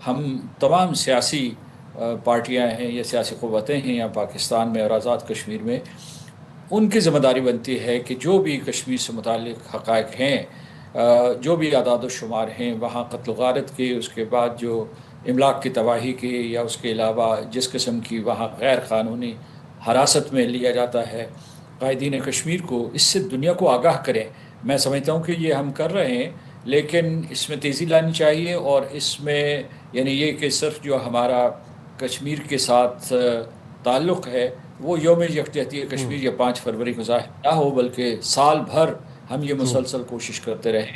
ہم تمام سیاسی پارٹیاں ہیں یا سیاسی قوتیں ہیں یہاں پاکستان میں اور آزاد کشمیر میں، ان کی ذمہ داری بنتی ہے کہ جو بھی کشمیر سے متعلق حقائق ہیں، جو بھی اعداد و شمار ہیں وہاں قتل و غارت کے، اس کے بعد جو املاک کی تباہی کے، یا اس کے علاوہ جس قسم کی وہاں غیر قانونی حراست میں لیا جاتا ہے قائدین کشمیر کو، اس سے دنیا کو آگاہ کریں. میں سمجھتا ہوں کہ یہ ہم کر رہے ہیں، لیکن اس میں تیزی لانی چاہیے، اور اس میں یعنی یہ کہ صرف جو ہمارا کشمیر کے ساتھ تعلق ہے وہ یوم یکجہتی کشمیر یا 5 فروری کو ظاہر نہ ہو، بلکہ سال بھر ہم یہ مسلسل کوشش کرتے رہیں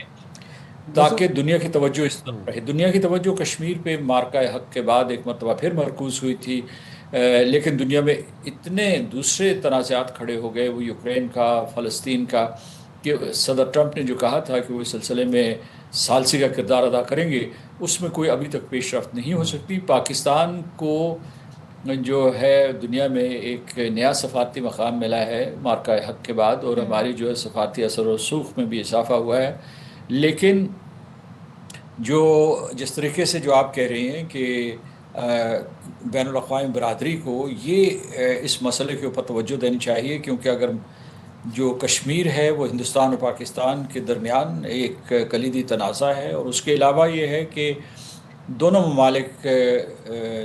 تاکہ دنیا کی توجہ اس طرف رہے. دنیا کی توجہ کشمیر پہ مارکہ حق کے بعد ایک مرتبہ پھر مرکوز ہوئی تھی، لیکن دنیا میں اتنے دوسرے تنازعات کھڑے ہو گئے، وہ یوکرین کا، فلسطین کا، کہ صدر ٹرمپ نے جو کہا تھا کہ وہ اس سلسلے میں ثالثی کا کردار ادا کریں گے، اس میں کوئی ابھی تک پیش رفت نہیں ہو سکتی. پاکستان کو جو ہے دنیا میں ایک نیا سفارتی مقام ملا ہے مارکہ حق کے بعد، اور ہماری جو ہے سفارتی اثر و رسوخ میں بھی اضافہ ہوا ہے. لیکن جو جس طریقے سے جو آپ کہہ رہی ہیں کہ بین الاقوامی برادری کو یہ اس مسئلے کے اوپر توجہ دینی چاہیے، کیونکہ اگر جو کشمیر ہے وہ ہندوستان اور پاکستان کے درمیان ایک کلیدی تنازع ہے، اور اس کے علاوہ یہ ہے کہ دونوں ممالک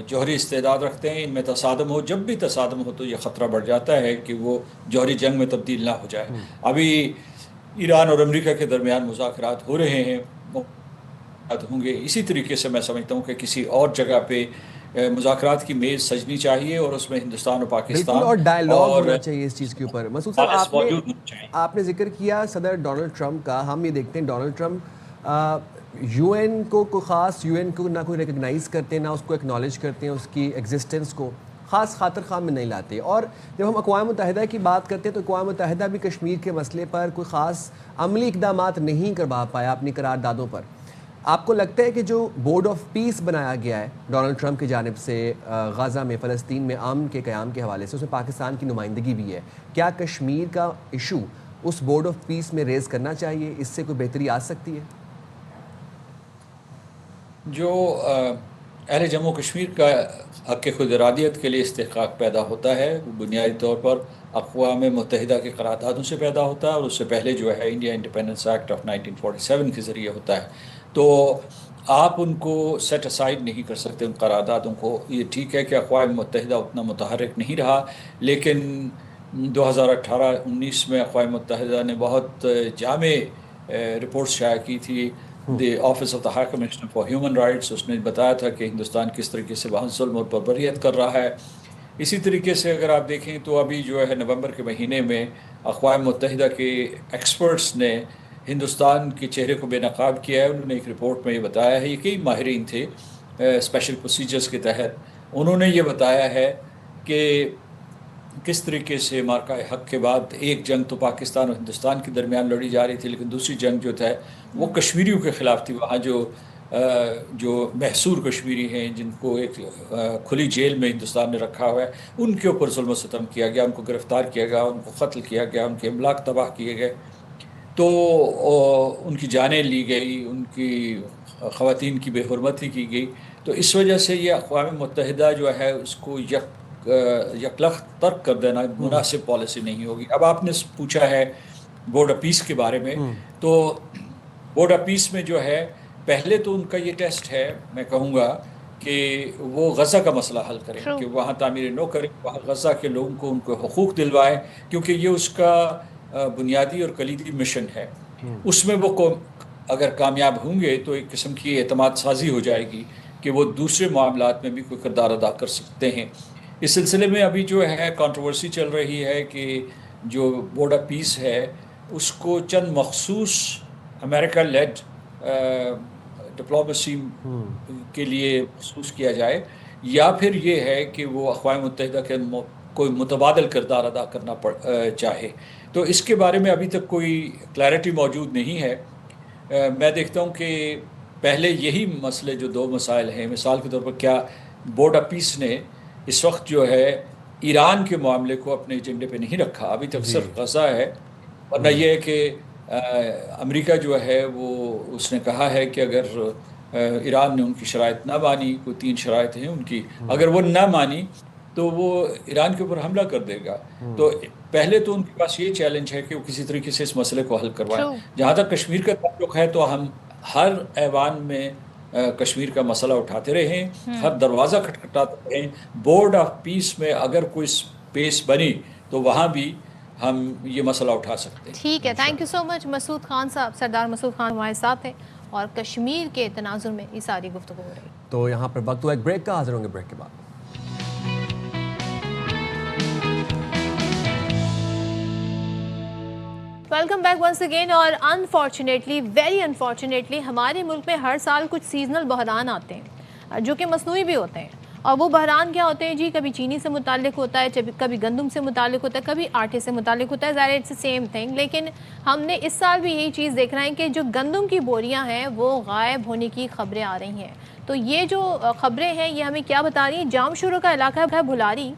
جوہری استعداد رکھتے ہیں، ان میں تصادم ہو، جب بھی تصادم ہو تو یہ خطرہ بڑھ جاتا ہے کہ وہ جوہری جنگ میں تبدیل نہ ہو جائے. ابھی ایران اور امریکہ کے درمیان مذاکرات ہو رہے ہیں، ہوں گے. اسی طریقے سے میں سمجھتا ہوں کہ کسی اور جگہ پہ مذاکرات کی میز سجنی چاہیے، اور اس میں ہندوستان اور پاکستان اور ڈائیلاگ ہونا چاہیے اس چیز کے اوپر. مسعود صاحب، آپ نے ذکر کیا صدر ڈونلڈ ٹرمپ کا. ہم یہ دیکھتے ہیں ڈونلڈ ٹرمپ یو این کو خاص یو این کو نہ کوئی ریکگنائز کرتے ہیں، نہ اس کو ایکنالج کرتے ہیں، اس کی ایگزسٹنس کو خاص خاطر خواہ میں نہیں لاتے. اور جب ہم اقوام متحدہ کی بات کرتے ہیں تو اقوام متحدہ بھی کشمیر کے مسئلے پر کوئی خاص عملی اقدامات نہیں کروا پایا اپنی قراردادوں پر. آپ کو لگتا ہے کہ جو بورڈ آف پیس بنایا گیا ہے ڈونلڈ ٹرمپ کی جانب سے غزہ میں، فلسطین میں امن کے قیام کے حوالے سے، اس میں پاکستان کی نمائندگی بھی ہے، کیا کشمیر کا ایشو اس بورڈ آف پیس میں ریز کرنا چاہیے؟ اس سے کوئی بہتری آ سکتی ہے؟ جو اہل جموں کشمیر کا حق خود ارادیت کے لیے استحقاق پیدا ہوتا ہے، وہ بنیادی طور پر اقوام متحدہ کے قراردادوں سے پیدا ہوتا ہے، اور اس سے پہلے جو ہے انڈیا انڈیپینڈنس ایکٹ آف 1947 کے ذریعے ہوتا ہے. تو آپ ان کو سیٹ اسائڈ نہیں کر سکتے ان قراردادوں کو. یہ ٹھیک ہے کہ اقوام متحدہ اتنا متحرک نہیں رہا، لیکن 2018-19 میں اقوام متحدہ نے بہت جامع رپورٹ شائع کی تھی. The office of the high commissioner for human rights, اس نے بتایا تھا کہ ہندوستان کس طریقے سے وہاں ظلم اور بربریت کر رہا ہے. اسی طریقے سے اگر آپ دیکھیں تو ابھی جو ہے نومبر کے مہینے میں اقوام متحدہ کے ایکسپرٹس نے ہندوستان کے چہرے کو بے نقاب کیا ہے. انہوں نے ایک رپورٹ میں یہ بتایا ہے، یہ کئی ماہرین تھے اسپیشل پروسیجرز کے تحت، انہوں نے یہ بتایا ہے کہ کس طریقے سے مارکہ حق کے بعد ایک جنگ تو پاکستان اور ہندوستان کے درمیان لڑی جا رہی تھی، لیکن دوسری جنگ جو تھا وہ کشمیریوں کے خلاف تھی. وہاں جو محصور کشمیری ہیں جن کو ایک کھلی جیل میں ہندوستان نے رکھا ہوا ہے، ان کے اوپر ظلم و ستم کیا گیا، ان کو گرفتار کیا گیا، ان کو قتل کیا گیا، ان کے املاک تباہ کیے گئے، تو ان کی جانیں لی گئی، ان کی خواتین کی بے حرمتی کی گئی. تو اس وجہ سے یہ اقوام متحدہ جو ہے اس کو یکلخت ترک کر دینا مناسب پالیسی نہیں ہوگی. اب آپ نے پوچھا ہے بورڈ آف پیس کے بارے میں، تو بورڈ آف پیس میں جو ہے پہلے تو ان کا یہ ٹیسٹ ہے، میں کہوں گا کہ وہ غزہ کا مسئلہ حل کریں، کہ وہاں تعمیر نو کریں، وہاں غزہ کے لوگوں کو ان کو حقوق دلوائیں، کیونکہ یہ اس کا بنیادی اور کلیدی مشن ہے. اس میں وہ اگر کامیاب ہوں گے تو ایک قسم کی اعتماد سازی ہو جائے گی کہ وہ دوسرے معاملات میں بھی کوئی کردار ادا کر سکتے ہیں. اس سلسلے میں ابھی جو ہے کنٹروورسی چل رہی ہے کہ جو بورڈ آف پیس ہے اس کو چند مخصوص امریکہ لیڈ ڈپلومیسی کے لیے مخصوص کیا جائے، یا پھر یہ ہے کہ وہ اقوام متحدہ کے کوئی متبادل کردار ادا کرنا چاہے. تو اس کے بارے میں ابھی تک کوئی کلیئرٹی موجود نہیں ہے. میں دیکھتا ہوں کہ پہلے یہی مسئلے جو دو مسائل ہیں، مثال کے طور پر کیا بورڈ آف پیس نے اس وقت جو ہے ایران کے معاملے کو اپنے ایجنڈے پہ نہیں رکھا، ابھی تک صرف غزہ ہے. ورنہ یہ ہے کہ امریکہ جو ہے وہ اس نے کہا ہے کہ اگر ایران نے ان کی شرائط نہ مانی، کوئی 3 شرائط ہیں ان کی، اگر وہ نہ مانی تو وہ ایران کے اوپر حملہ کر دے گا. تو پہلے تو ان کے پاس یہ چیلنج ہے کہ وہ کسی طریقے سے اس مسئلے کو حل کروائیں. جہاں تک کشمیر کا تعلق ہے تو ہم ہر ایوان میں کشمیر کا مسئلہ اٹھاتے رہے، ہر دروازہ کھٹکھٹاتے رہے. بورڈ آف پیس میں اگر کوئی اسپیس بنی تو وہاں بھی ہم یہ مسئلہ اٹھا سکتے ہیں. ٹھیک ہے، تھینک یو سو مچ مسعود خان صاحب. سردار مسعود خان ہمارے ساتھ ہیں اور کشمیر کے تناظر میں یہ ساری گفتگو ہو رہی. تو یہاں پر وقت ہوا ایک بریک کا، حاضر ہوں گے بریک کے بعد. Welcome back once again. اور انفارچونیٹلی، ویری انفارچونیٹلی، ہمارے ملک میں ہر سال کچھ سیزنل بحران آتے ہیں جو کہ مصنوعی بھی ہوتے ہیں. اور وہ بحران کیا ہوتے ہیں جی؟ کبھی چینی سے متعلق ہوتا ہے، کبھی گندم سے متعلق ہوتا ہے، کبھی آٹے سے متعلق ہوتا ہے. ظاہر اٹس سیم تھنگ. لیکن ہم نے اس سال بھی یہی چیز دیکھ رہے ہیں کہ جو گندم کی بوریاں ہیں وہ غائب ہونے کی خبریں آ رہی ہیں. تو یہ جو خبریں ہیں یہ ہمیں کیا بتا رہی ہیں؟ جام شورو کا علاقہ ہے بھلاری،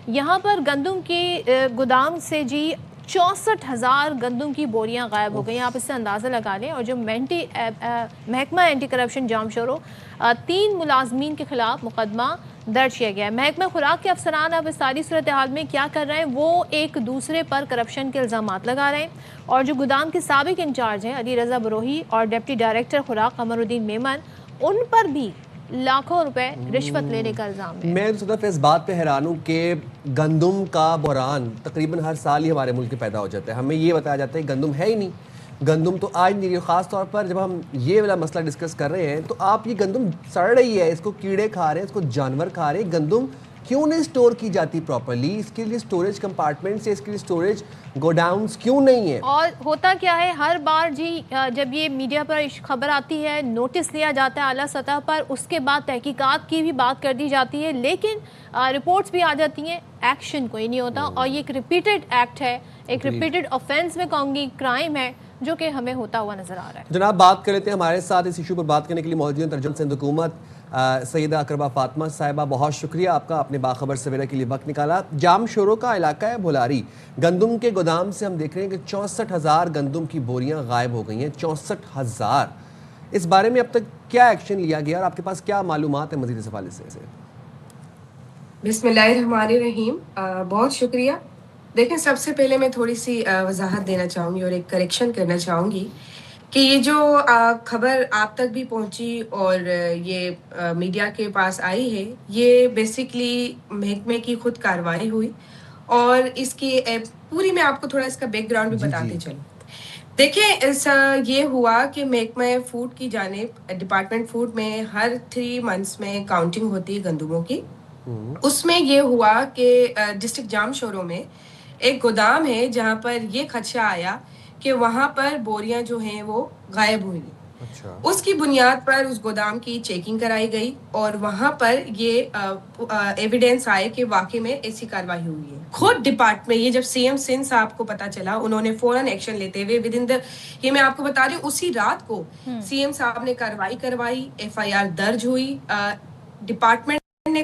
یہاں پر گندم کی گودام سے جی 64,000 گندم کی بوریاں غائب ہو گئی. آپ اس سے اندازہ لگا لیں. اور جو محکمہ اینٹی کرپشن جام شورو 3 ملازمین کے خلاف مقدمہ درج کیا گیا ہے. محکمہ خوراک کے افسران اب اس ساری صورتحال میں کیا کر رہے ہیں؟ وہ ایک دوسرے پر کرپشن کے الزامات لگا رہے ہیں. اور جو گودام کے سابق انچارج ہیں علی رضا بروہی اور ڈپٹی ڈائریکٹر خوراک قمر الدین میمن، ان پر بھی لاکھوں روپے رشوت لینے کا الزام ہے. میں صدف اس بات پہ حیران ہوں کہ گندم کا بحران تقریباً ہر سال ہی ہمارے ملک میں پیدا ہو جاتا ہے. ہمیں یہ بتایا جاتا ہے کہ گندم ہے ہی نہیں، گندم تو آج نہیں. خاص طور پر جب ہم یہ والا مسئلہ ڈسکس کر رہے ہیں تو آپ یہ گندم سڑ رہی ہے، اس کو کیڑے کھا رہے ہیں، اس کو جانور کھا رہے ہیں. گندم کیوں نہیں اسٹور کی جاتی پراپرلی؟ اس کے لیے اسٹوریج کمپارٹمنٹس، اس کے لیے اسٹوریج گوڈاؤنس کیوں نہیں ہیں؟ اور ہوتا کیا ہے ہر بار جی جب یہ میڈیا پر خبر آتی ہے، نوٹس لیا جاتا ہے اعلیٰ سطح پر، اس کے بعد تحقیقات کی بھی بات کر دی جاتی ہے، لیکن رپورٹس بھی آ جاتی ہیں، ایکشن کوئی نہیں ہوتا. اور یہ ایک ریپیٹڈ ایکٹ ہے، ایک ریپیٹڈ آفینس میں کہوں گی، کرائم ہے جو کہ ہمیں ہوتا ہوا نظر آ رہا ہے. جناب بات کر لیتے ہیں، ہمارے ساتھ اس ایشو پر بات کرنے کے لیے موجود ہیں ترجمان سندھ حکومت سیدہ اقربا فاطمہ صاحبہ. بہت شکریہ آپ کا، اپنے باخبر سویرا کے لیے وقت نکالا. جام شورو کا علاقہ ہے بھلاری، گندم کے گودام سے ہم دیکھ رہے ہیں کہ 64,000 گندم کی بوریاں غائب ہو گئی ہیں. 64,000. اس بارے میں اب تک کیا ایکشن لیا گیا اور آپ کے پاس کیا معلومات ہیں مزید اس حوالے سے؟ بسم اللہ الرحمن الرحیم. بہت شکریہ. دیکھیں، سب سے پہلے میں تھوڑی سی وضاحت دینا چاہوں گی اور ایک کریکشن کرنا چاہوں گی کہ یہ جو خبر آپ تک بھی پہنچی اور یہ میڈیا کے پاس آئی ہے، یہ بیسکلی محکمے کی خود کارروائی ہوئی. اور اس کی پوری میں آپ کو تھوڑا اس کا بیک گراؤنڈ بھی بتاتے چلوں. دیکھیں، یہ ہوا کہ محکمہ فوڈ کی جانب، ڈپارٹمنٹ فوڈ میں ہر 3 منتھس میں کاؤنٹنگ ہوتی ہے گندموں کی. اس میں یہ ہوا کہ ڈسٹرکٹ جام شورو میں ایک گودام ہے جہاں پر یہ خدشہ آیا کہ وہاں پر بوریاں جو ہیں وہ غائب ہوئی. اس کی بنیاد پر اس گودام کی چیکنگ کرائی گئی اور وہاں پر یہ ایویڈنس آئے کہ واقعی میں ایسی کارروائی ہوئی ہے. خود ڈپارٹمنٹ، یہ جب سی ایم سندھ صاحب کو پتا چلا، انہوں نے فوراً ایکشن لیتے ہوئے یہ میں آپ کو بتا رہی ہوں اسی رات کو سی ایم صاحب نے کارروائی کروائی، FIR درج ہوئی. ڈپارٹمنٹ نے،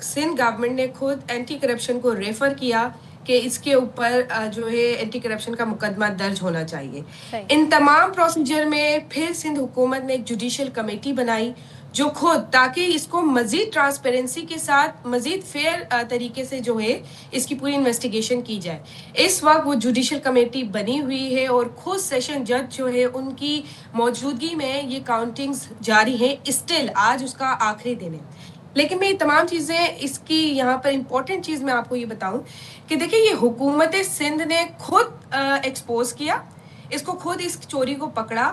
سندھ گورنمنٹ نے خود اینٹی کرپشن کو ریفر کیا کہ اس کے اوپر جو ہے اینٹی کرپشن کا مقدمہ درج ہونا چاہیے. ان تمام پروسیجر میں پھر سندھ حکومت نے ایک جوڈیشل کمیٹی بنائی جو خود، تاکہ اس کو مزید ٹرانسپیرنسی کے ساتھ، مزید فیئر طریقے سے جو ہے اس کی پوری انویسٹیگیشن کی جائے. اس وقت وہ جوڈیشل کمیٹی بنی ہوئی ہے اور خود سیشن جج جو ہے ان کی موجودگی میں یہ کاؤنٹنگز جاری ہیں. اسٹل آج اس کا آخری دن ہے. لیکن میں یہ تمام چیزیں، اس کی یہاں پر امپورٹنٹ چیز میں آپ کو یہ بتاؤں کہ دیکھیں، یہ حکومت سندھ نے خود ایکسپوز کیا، اس کو خود اس چوری کو پکڑا،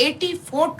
84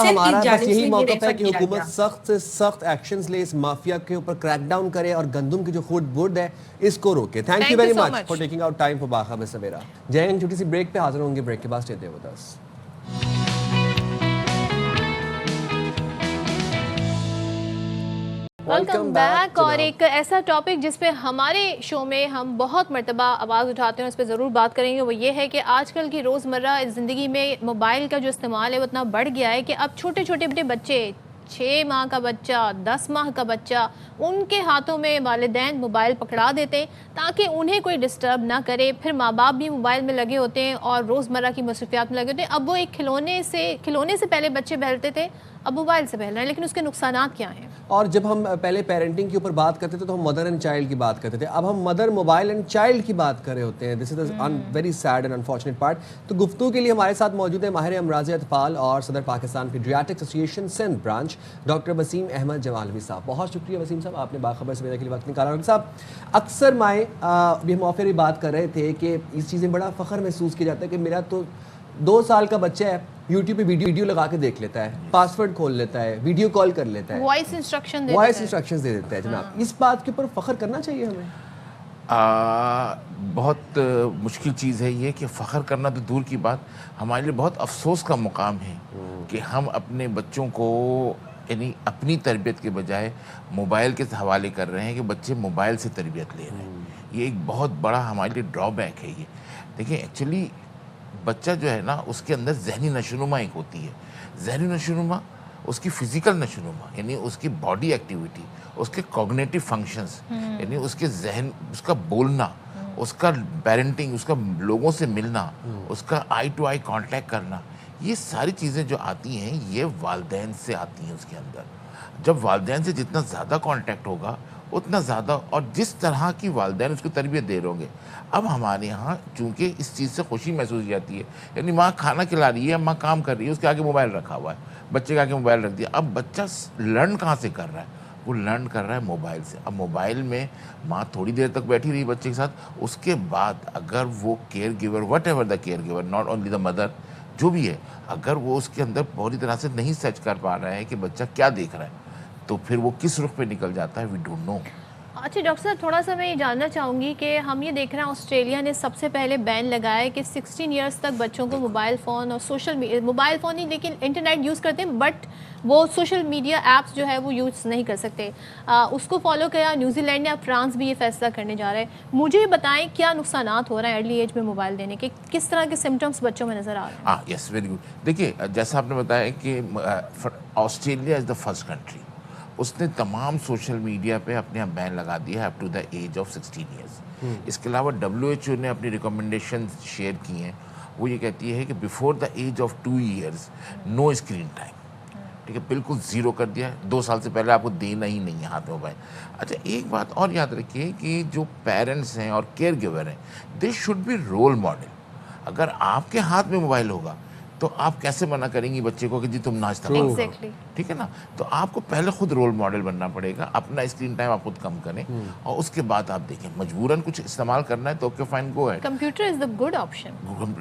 ہمارا بس یہی موقف ہے کہ حکومت سخت سے سخت ایکشنز لے اس مافیا کے اوپر کریک ڈاؤن کرے اور گندم کی جو خود برد ہے اس کو روکے. Thank you very much for taking out time for باخبر سویرا. جے این چھوٹی سی بریک پہ حاضر ہوں گے, بریک کے بعد stay there with us. Welcome back. اور ایک ایسا ٹاپک جس پہ ہمارے شو میں ہم بہت مرتبہ آواز اٹھاتے ہیں, اس پہ ضرور بات کریں گے, وہ یہ ہے کہ آج کل کی روزمرہ زندگی میں موبائل کا جو استعمال ہے وہ اتنا بڑھ گیا ہے کہ اب چھوٹے چھوٹے اپنے بچے, 6 ماہ کا بچہ, 10 ماہ کا بچہ, ان کے ہاتھوں میں والدین موبائل پکڑا دیتے ہیں تاکہ انہیں کوئی ڈسٹرب نہ کرے. پھر ماں باپ بھی موبائل میں لگے ہوتے ہیں اور روزمرہ کی مصروفیات میں لگے ہوتے ہیں. اب وہ ایک کھلونے سے پہلے بچے بہلتے تھے, اب موبائل سے بہل رہے ہیں, لیکن اس کے نقصانات کیا ہیں؟ اور جب ہم پہلے پیرنٹنگ کے اوپر بات کرتے تھے تو ہم مدر اینڈ چائلڈ کی بات کرتے تھے, اب ہم مدر, موبائل اینڈ چائلڈ کی بات کر رہے ہوتے ہیں. This is very sad and unfortunate part. تو گفتگو کے لیے ہمارے ساتھ موجود ہیں ماہر امراض اطفال اور صدر Pakistan paediatric association Sindh branch doctor Waseem Ahmed Jamalvi صاحب. بہت شکریہ وسیم صاحب, آپ نے باخبر سویرا کے لیے وقت نکالا. ڈاکٹر صاحب, اکثر مائیں بھی ہم آفر بات کر رہے تھے کہ اس چیز میں بڑا فخر محسوس کیا جاتا ہے کہ میرا تو 2 سال کا بچہ ہے, یوٹیوب پہ ویڈیو لگا کے دیکھ لیتا ہے, پاسورڈ کھول لیتا ہے, ویڈیو کال کر لیتا ہے, وائس انسٹرکشن دے دیتا ہے. جناب, اس بات کے اوپر فخر کرنا چاہیے ہمیں؟ بہت مشکل چیز ہے یہ کہ فخر کرنا تو دور کی بات, ہمارے لیے بہت افسوس کا مقام ہے کہ ہم اپنے بچوں کو یعنی اپنی تربیت کے بجائے موبائل کے حوالے کر رہے ہیں کہ بچے موبائل سے تربیت لے رہے ہیں. یہ ایک بہت بڑا ہمارے لیے ڈرا بیک ہے. یہ دیکھیں, ایکچولی بچہ جو ہے نا اس کے اندر ذہنی نشوونما ایک ہوتی ہے. ذہنی نشوونما, اس کی فزیکل نشوونما یعنی اس کی باڈی ایکٹیویٹی, اس کے کوگنیٹیو فنکشنز یعنی اس کے ذہن, اس کا بولنا, اس کا پیرنٹنگ, اس کا لوگوں سے ملنا, اس کا آئی ٹو آئی کانٹیکٹ کرنا, یہ ساری چیزیں جو آتی ہیں یہ والدین سے آتی ہیں. اس کے اندر جب والدین سے جتنا زیادہ کانٹیکٹ ہوگا اتنا زیادہ, اور جس طرح کی والدین اس کو تربیت دے رہے ہوں گے. اب ہمارے یہاں چونکہ اس چیز سے خوشی محسوس کی جاتی ہے, یعنی ماں کھانا کھلا رہی ہے, ماں کام کر رہی ہے, اس کے آگے موبائل رکھا ہوا ہے, بچے کے آگے موبائل رکھ دیا. اب بچہ لرن کہاں سے کر رہا ہے؟ وہ لرن کر رہا ہے موبائل سے. اب موبائل میں ماں تھوڑی دیر تک بیٹھی رہی بچے کے ساتھ, اس کے بعد اگر وہ care giver, what ever the care giver, not only the mother, جو بھی ہے, اگر وہ اس کے اندر پوری طرح سے نہیں سرچ کر پا رہا ہے کہ بچہ کیا دیکھ رہا ہے, تو پھر وہ کس رخ پہ نکل جاتا ہے, وی ڈونٹ نو. اچھا ڈاکٹر صاحب, تھوڑا سا میں یہ جاننا چاہوں گی کہ ہم یہ دیکھ رہے ہیں آسٹریلیا نے سب سے پہلے بین لگایا کہ 16 ایئرس تک بچوں کو موبائل فون اور موبائل فون نہیں لیکن انٹرنیٹ یوز کرتے ہیں, بٹ وہ سوشل میڈیا ایپس جو ہے وہ یوز نہیں کر سکتے. اس کو فالو کیا نیوزی لینڈ نے, اب فرانس بھی یہ فیصلہ کرنے جا رہا ہے. مجھے بتائیں کیا نقصانات ہو رہے ہیں ارلی ایج میں موبائل دینے کے, کس طرح کے سمٹمس بچوں میں نظر آ رہے ہیں؟ Yes, very good. دیکھیے, جیسا آپ نے بتایا کہ Australia is the first country, اس نے تمام سوشل میڈیا پہ اپنے یہاں بین لگا دیا ہے up to the age of 16 years. اس کے علاوہ WHO نے اپنی ریکمنڈیشن شیئر کی ہیں. وہ یہ کہتی ہے کہ before the age of 2 years no screen time. ٹھیک ہے, بالکل زیرو کر دیا ہے. 2 سال سے پہلے آپ کو دینا ہی نہیں ہے ہاتھ میں موبائل. اچھا, ایک بات اور یاد رکھیے کہ جو پیرنٹس ہیں اور کیئر گیور ہیں, they should be role model. اگر آپ کے ہاتھ میں موبائل ہوگا تو آپ کیسے منع کریں گی بچے کو کہ جی تم نہ استعمال کرو, ٹھیک ہے نا. تو آپ کو پہلے خود رول ماڈل بننا پڑے گا, اپنا اسکرین ٹائم آپ خود کم کریں, اور اس کے بعد آپ دیکھیں مجبوراً کچھ استعمال کرنا ہے تو okay fine, go ahead. Computer is the good option.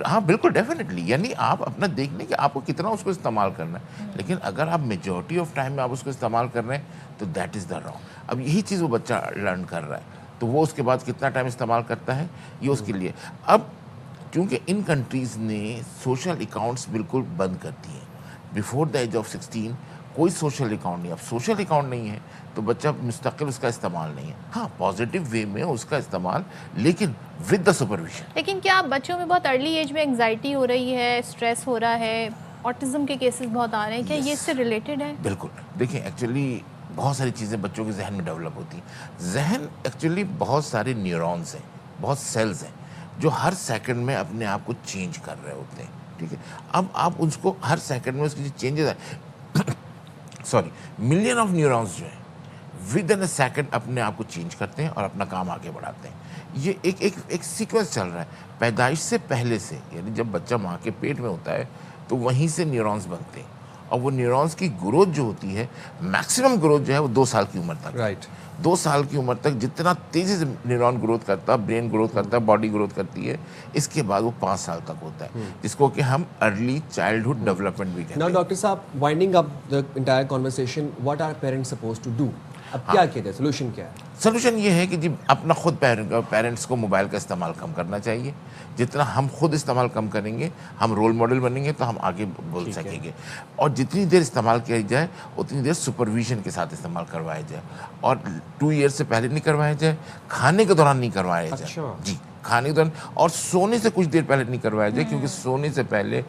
ہاں بالکل, ڈیفینیٹلی, یعنی آپ اپنا دیکھ لیں کہ آپ کو کتنا اس کو استعمال کرنا ہے. لیکن اگر آپ میجورٹی آف ٹائم میں آپ اس کو استعمال کر رہے ہیں تو دیٹ از دا رانگ. اب یہی چیز وہ بچہ لرن کر رہا ہے, تو وہ اس کے بعد کتنا ٹائم استعمال کرتا ہے یہ اس کے لیے. اب کیونکہ ان کنٹریز نے سوشل اکاؤنٹس بالکل بند کر دیے ہیں, بیفور دا ایج آف 16 کوئی سوشل اکاؤنٹ نہیں. اب سوشل اکاؤنٹ نہیں ہے تو بچہ مستقل اس کا استعمال نہیں ہے. ہاں, پازیٹیو وے میں اس کا استعمال, لیکن ود دا سپرویژن. لیکن کیا بچوں میں بہت ارلی ایج میں انگزائٹی ہو رہی ہے, اسٹریس ہو رہا ہے, آٹزم کے کیسز بہت آ رہے ہیں, کیا یہ اس سے ریلیٹڈ ہے؟ بالکل. دیکھیں, ایکچولی بہت ساری چیزیں بچوں کے ذہن میں ڈیولپ ہوتی ہیں. ذہن ایکچولی بہت سارے نیورونز ہیں, بہت سیلز ہیں جو ہر سیکنڈ میں اپنے آپ کو چینج کر رہے ہوتے ہیں, ٹھیک ہے. اب آپ اس کو ہر سیکنڈ میں اس کی چینجز آئے ملین آف نیورونز جو ہیں ود ان اے سیکنڈ اپنے آپ کو چینج کرتے ہیں اور اپنا کام آگے بڑھاتے ہیں. یہ ایک سیکوینس چل رہا ہے پیدائش سے پہلے سے, یعنی جب بچہ ماں کے پیٹ میں ہوتا ہے تو وہیں سے نیورونز بنتے ہیں, اور وہ نیورونز کی گروتھ جو ہوتی ہے میکسیمم گروتھ جو ہے وہ 2 سال کی عمر تک. رائٹ. 2 سال کی عمر تک جتنا تیزی سے نیورون گروتھ کرتا ہے, برین گروتھ کرتا ہے, باڈی گروتھ کرتی ہے, اس کے بعد وہ 5 سال تک ہوتا ہے, جس کو کہ ہم ارلی چائلڈہڈ ڈیولپمنٹ بھی کہتے ہیں. Now ڈاکٹر صاحب, winding up the entire conversation, what are parents supposed to do? اب کیا کیا جائے, سولوشن کیا ہے؟ سولوشن یہ ہے کہ جی اپنا خود پیرنٹس کو موبائل کا استعمال کم کرنا چاہیے. جتنا ہم خود استعمال کم کریں گے, ہم رول ماڈل بنیں گے تو ہم آگے بول سکیں گے. اور جتنی دیر استعمال کیا جائے اتنی دیر سپرویژن کے ساتھ استعمال کروایا جائے, اور 2 ایئر سے پہلے نہیں کروایا جائے, کھانے کے دوران نہیں کروایا جائے. جی کھانے کے دوران, اور سونے سے کچھ دیر پہلے نہیں کروایا جائے, کیونکہ سونے سے پہلے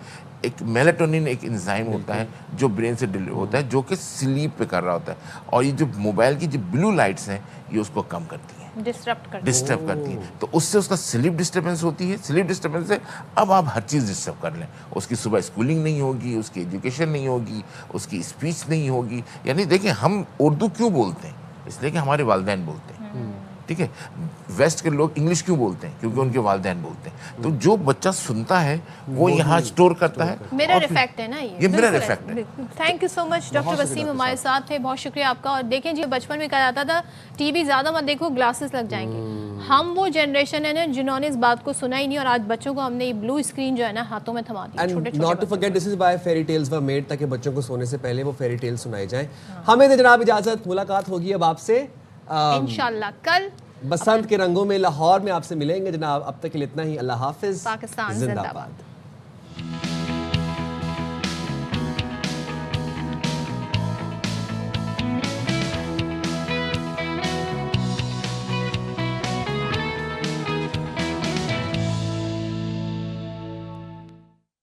ایک میلاٹونین ایک انزائم ہوتا ہے جو برین سے ہوتا ہے, جو کہ سلیپ پہ کر رہا ہوتا ہے, اور یہ جو موبائل کی جو بلو لائٹس ہیں یہ اس کو کم کرتی ہیں, ڈسٹرب کرتی ہیں. تو اس سے اس کا سلیپ ڈسٹربنس ہوتی ہے. سلیپ ڈسٹربنس سے اب آپ ہر چیز ڈسٹرب کر لیں, اس کی صبح اسکولنگ نہیں ہوگی, اس کی ایجوکیشن نہیں ہوگی, اس کی اسپیچ نہیں ہوگی. یعنی دیکھیں ہم اردو کیوں بولتے ہیں, اس لیے کہ ہمارے والدین بولتے ہیں, ٹھیک ہے. ویسٹ کے لوگ انگلش کیوں بولتے ہیں, کیونکہ ان کے والدین بولتے ہیں. تو جو بچہ سنتا ہے وہ یہاں اسٹور کرتا ہے. مرر ایفیکٹ ہے نا یہ مرر ایفیکٹ ہے. Thank you so much doctor Waseem ہمارے ساتھ تھے, بہت شکریہ آپ کا. اور دیکھیں جی بچپن میں کہا جاتا تھا ٹی وی زیادہ مت دیکھو, گلاسز لگ جائیں گے. ہم وہ جنریشن ہے نا جنہوں نے اس بات کو سنا ہی نہیں, اور آج بچوں کو ہم نے یہ بلو اسکرین جو ہے نا ہاتھوں میں تھما دی. And not to forget, this is why fairy tales were made, تاکہ بچوں کو سونے سے پہلے وہ فیری ٹیل سنائے جائیں. ہمیں دے جناب اجازت, ملاقات ہوگی اب آپ سے انشاءاللہ کل بسنت کے رنگوں میں لاہور میں آپ سے ملیں گے جناب. اب تک کے لیے اتنا ہی. اللہ حافظ. پاکستان زندہ باد.